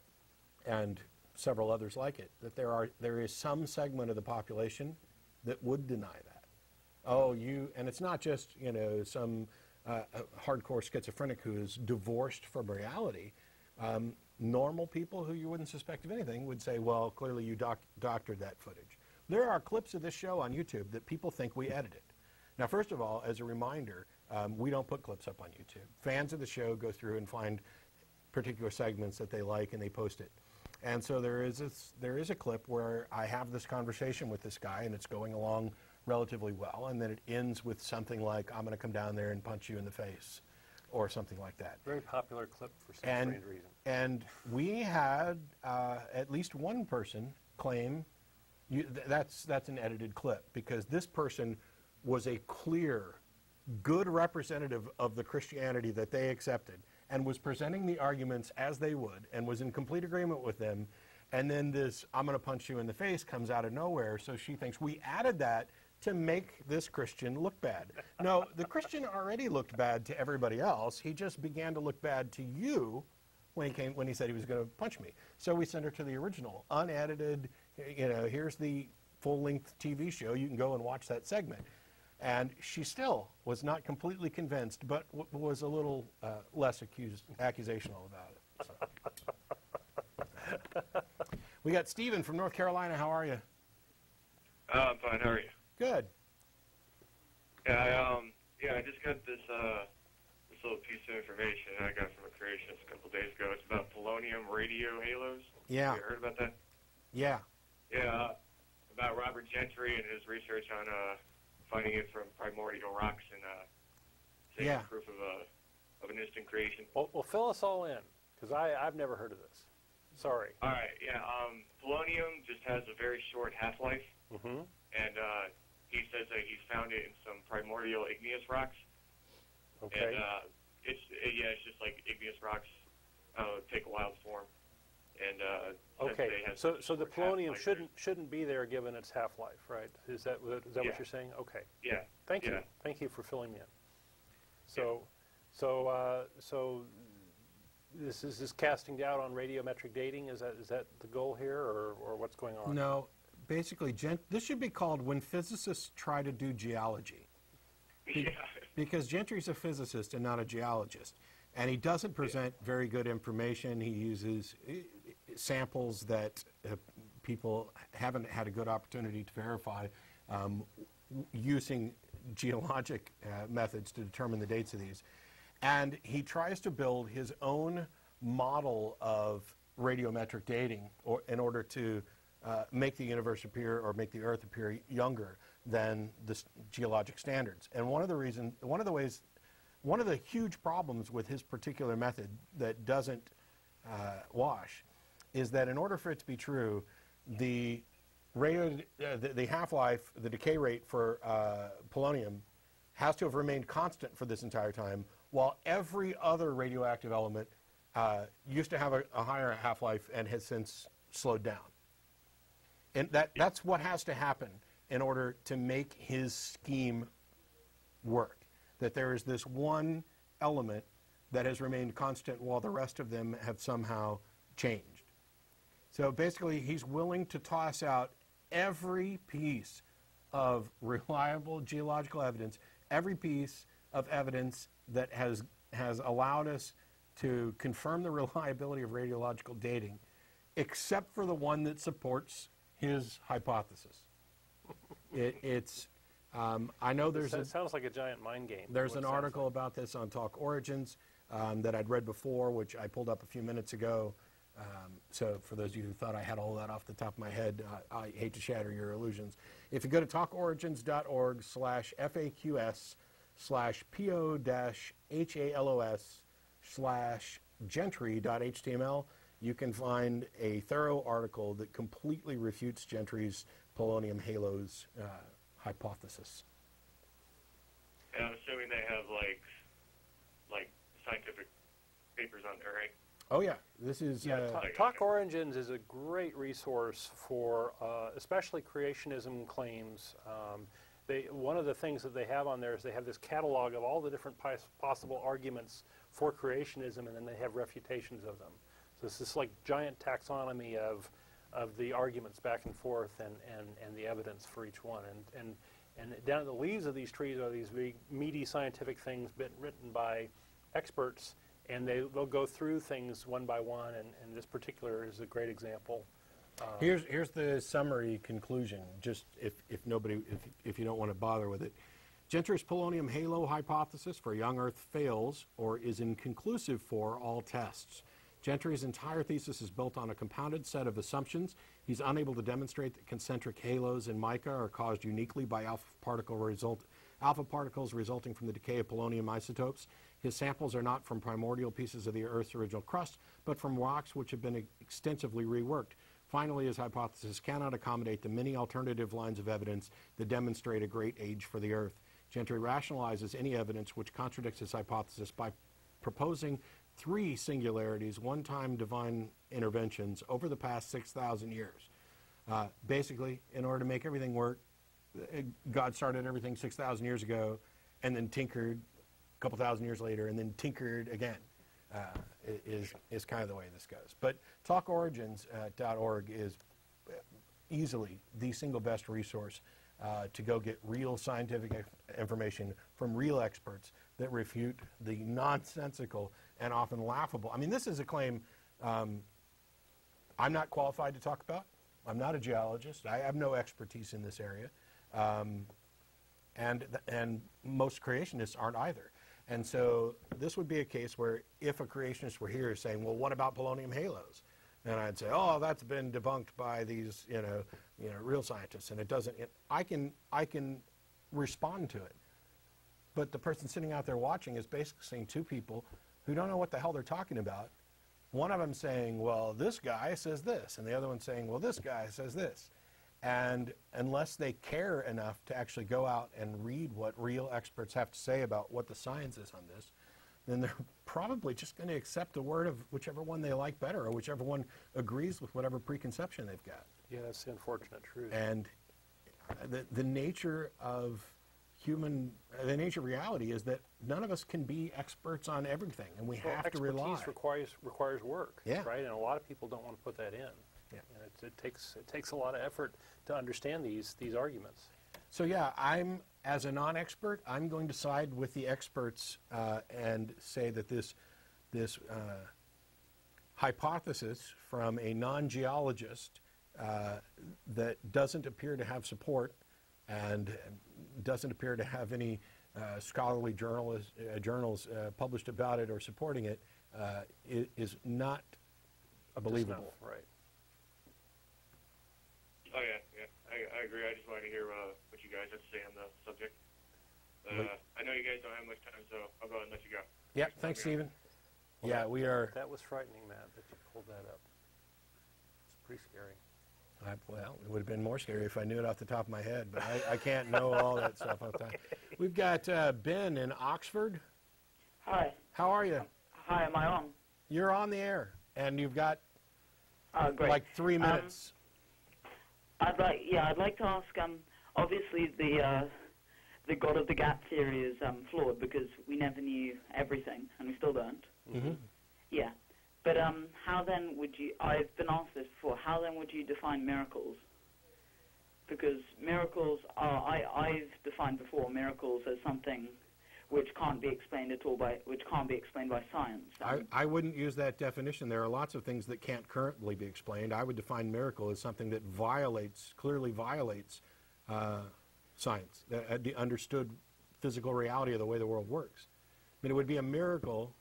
and several others like it, that there is some segment of the population that would deny that. And it's not just some hardcore schizophrenic who is divorced from reality. Normal people who you wouldn't suspect of anything would say, well, clearly you doctored that footage. There are clips of this show on YouTube that people think we edited. Now, first of all, as a reminder, we don't put clips up on YouTube. Fans of the show go through and find particular segments that they like and they post it. And so there is a clip where I have this conversation with this guy, and it's going along relatively well, and then it ends with something like, I'm going to come down there and punch you in the face, or something like that. Very popular clip for some strange reason. And we had at least one person claim that's an edited clip, because this person was a clear, good representative of the Christianity that they accepted, and was presenting the arguments as they would, and was in complete agreement with them, and then this, I'm going to punch you in the face, comes out of nowhere, so she thinks we added that to make this Christian look bad. No, the Christian already looked bad to everybody else. He just began to look bad to you when he said he was going to punch me. So we sent her to the original, unedited, here's the full-length TV show. You can go and watch that segment. And she still was not completely convinced, but was a little less accusational about it. So. We got Stephen from North Carolina. How are you? I'm fine. How are you? Good. Yeah, I just got this little piece of information I got from a creationist a couple days ago. It's about polonium radio halos. Yeah. Have you heard about that? Yeah. Yeah, about Robert Gentry and his research on finding it from primordial rocks and taking proof of an instant creation. Well, fill us all in, because I've never heard of this. Sorry. All right, yeah. Polonium just has a very short half-life, and he says that he's found it in some primordial igneous rocks. Okay. And it's just like igneous rocks take a wild form. And okay, so the polonium shouldn't be there given its half-life, right? Is that what you're saying? Okay. Yeah. Thank you for filling me in. So this is casting doubt on radiometric dating. Is that the goal here, or what's going on? No, basically, this should be called When Physicists Try to Do Geology. Because Gentry's a physicist and not a geologist. And he doesn't present very good information. He uses samples that people haven't had a good opportunity to verify using geologic methods to determine the dates of these. And he tries to build his own model of radiometric dating in order to make the universe appear, or make the Earth appear younger than the geologic standards. And one of the huge problems with his particular method that doesn't wash is that in order for it to be true, the half-life, the decay rate for polonium has to have remained constant for this entire time, while every other radioactive element used to have a higher half-life and has since slowed down. And that's what has to happen in order to make his scheme work, that there is this one element that has remained constant while the rest of them have somehow changed. So basically, he's willing to toss out every piece of reliable geological evidence, every piece of evidence that has allowed us to confirm the reliability of radiological dating, except for the one that supports his hypothesis. I know there's It sounds like a giant mind game. There's an article about this on Talk Origins that I'd read before, which I pulled up a few minutes ago. So for those of you who thought I had all that off the top of my head, I hate to shatter your illusions. If you go to talkoRigins.org/FAQS/PO-HALOS/gentry.html, you can find a thorough article that completely refutes Gentry's polonium halos hypothesis. And I'm assuming they have like scientific papers on there, right? Oh yeah, this is Talk Origins is a great resource for especially creationism claims. One of the things that they have on there is they have this catalog of all the different possible arguments for creationism, and then they have refutations of them. So it's this like giant taxonomy of the arguments back and forth and the evidence for each one. And down at the leaves of these trees are these big, meaty scientific things written by experts, and they'll go through things one by one, and this particular is a great example. Here's the summary conclusion, just if you don't want to bother with it. Gentry's polonium halo hypothesis for young Earth fails or is inconclusive for all tests. Gentry's entire thesis is built on a compounded set of assumptions. He's unable to demonstrate that concentric halos in mica are caused uniquely by alpha particles resulting from the decay of polonium isotopes. His samples are not from primordial pieces of the Earth's original crust, but from rocks which have been extensively reworked. Finally, his hypothesis cannot accommodate the many alternative lines of evidence that demonstrate a great age for the Earth. Gentry rationalizes any evidence which contradicts his hypothesis by proposing 3 singularities, one-time divine interventions over the past 6,000 years. Basically, in order to make everything work, God started everything 6,000 years ago and then tinkered a couple thousand years later and then tinkered again, is kind of the way this goes. But talkorigins.org is easily the single best resource to go get real scientific information from real experts that refute the nonsensical and often laughable. I mean, this is a claim I'm not qualified to talk about. I'm not a geologist. I have no expertise in this area. And most creationists aren't either. And so this would be a case where if a creationist were here saying, well, what about polonium halos? And I'd say, oh, that's been debunked by these, real scientists, and it doesn't. I can respond to it. But the person sitting out there watching is basically seeing 2 people who don't know what the hell they're talking about. One of them saying, well, this guy says this, and the other one saying, well, this guy says this. And unless they care enough to actually go out and read what real experts have to say about what the science is on this, then they're probably just going to accept the word of whichever one they like better or whichever one agrees with whatever preconception they've got. Yeah, that's the unfortunate truth. And the nature of the nature of reality is that none of us can be experts on everything, and we have to rely. Expertise requires work, yeah. Right? And a lot of people don't want to put that in. Yeah. And it takes a lot of effort to understand these arguments. So yeah, as a non-expert, I'm going to side with the experts and say that this hypothesis from a non-geologist that doesn't appear to have support and doesn't appear to have any scholarly journals published about it or supporting it is not believable. Right. Oh yeah. I agree. I just wanted to hear what you guys have to say on the subject. I know you guys don't have much time, so I'll go ahead and let you go. Yeah, thanks, Stephen. Well, yeah, we are. That was frightening, Matt, that you pulled that up. It's pretty scary. Well, it would have been more scary if I knew it off the top of my head, but I can't know all that stuff off the top. We've got Ben in Oxford. Hi. How are you? Hi, am I on? You're on the air, and you've got Great. like 3 minutes. I'd like to ask. Obviously, the God of the Gap theory is flawed because we never knew everything, and we still don't. Mm-hmm. Yeah. But how then would you? I've been asked this before. How then would you define miracles? Because miracles are. I've defined before miracles as something which can't be explained at all which can't be explained by science. I wouldn't use that definition. There are lots of things that can't currently be explained. I would define miracle as something that clearly violates science, the understood physical reality of the way the world works. I mean, it would be a miracle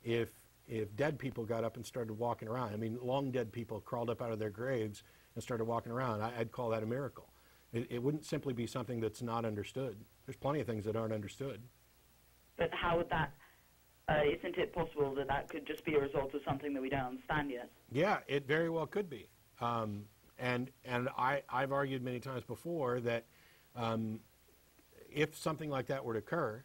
if dead people got up and started walking around. I mean, long dead people crawled up out of their graves and started walking around. I'd call that a miracle. It wouldn't simply be something that's not understood. There's plenty of things that aren't understood. But how would that, isn't it possible that that could just be a result of something that we don't understand yet? Yeah, it very well could be. And I've argued many times before that if something like that were to occur,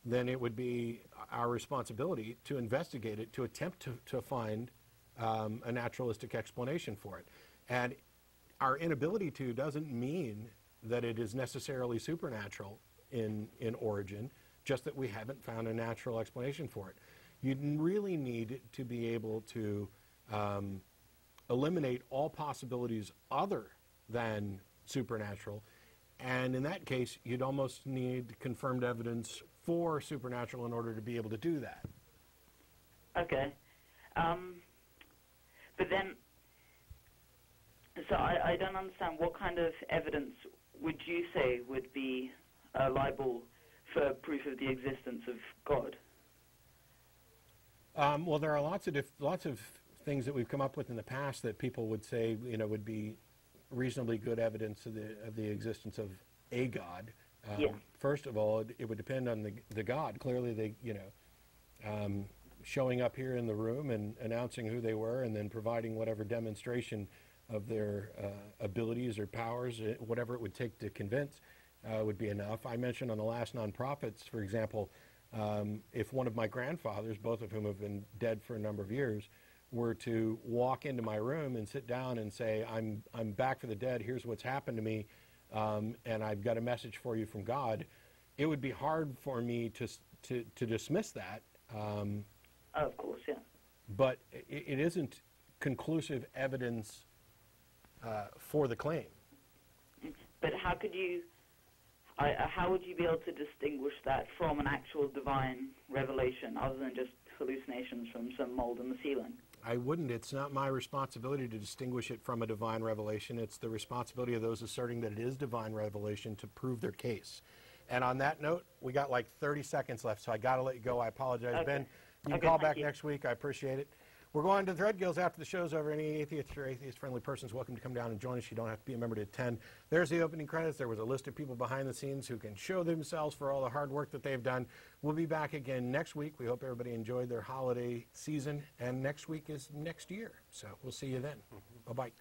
then it would be our responsibility to investigate it, to attempt to find a naturalistic explanation for it. And our inability to doesn't mean that it is necessarily supernatural in origin, just that we haven't found a natural explanation for it. You really need to be able to eliminate all possibilities other than supernatural, and in that case, you'd almost need confirmed evidence for supernatural in order to be able to do that. Okay. But then, so I don't understand, what kind of evidence would you say would be liable for proof of the existence of God? Well, there are lots of things that we've come up with in the past that people would say, would be reasonably good evidence of the existence of a God. Yeah. First of all, it would depend on the God. Clearly, showing up here in the room and announcing who they were, and then providing whatever demonstration of their abilities or powers, whatever it would take to convince, would be enough. I mentioned on the last Nonprofits, for example, if one of my grandfathers, both of whom have been dead for a number of years, were to walk into my room and sit down and say, I'm back for the dead, here's what's happened to me, and I've got a message for you from God, it would be hard for me to dismiss that. Of course, yeah. But it isn't conclusive evidence for the claim. But how could you, how would you be able to distinguish that from an actual divine revelation, other than just hallucinations from some mold in the ceiling? I wouldn't. It's not my responsibility to distinguish it from a divine revelation. It's the responsibility of those asserting that it is divine revelation to prove their case. And on that note, we got like 30 seconds left, so I got to let you go. I apologize, Okay. Ben. You can call back next week. I appreciate it. We're going to the Thread Guilds after the show's over. Any atheists or atheist-friendly persons welcome to come down and join us. You don't have to be a member to attend. There's the opening credits. There was a list of people behind the scenes who can show themselves for all the hard work that they've done. We'll be back again next week. We hope everybody enjoyed their holiday season. And next week is next year. So we'll see you then. Bye-bye.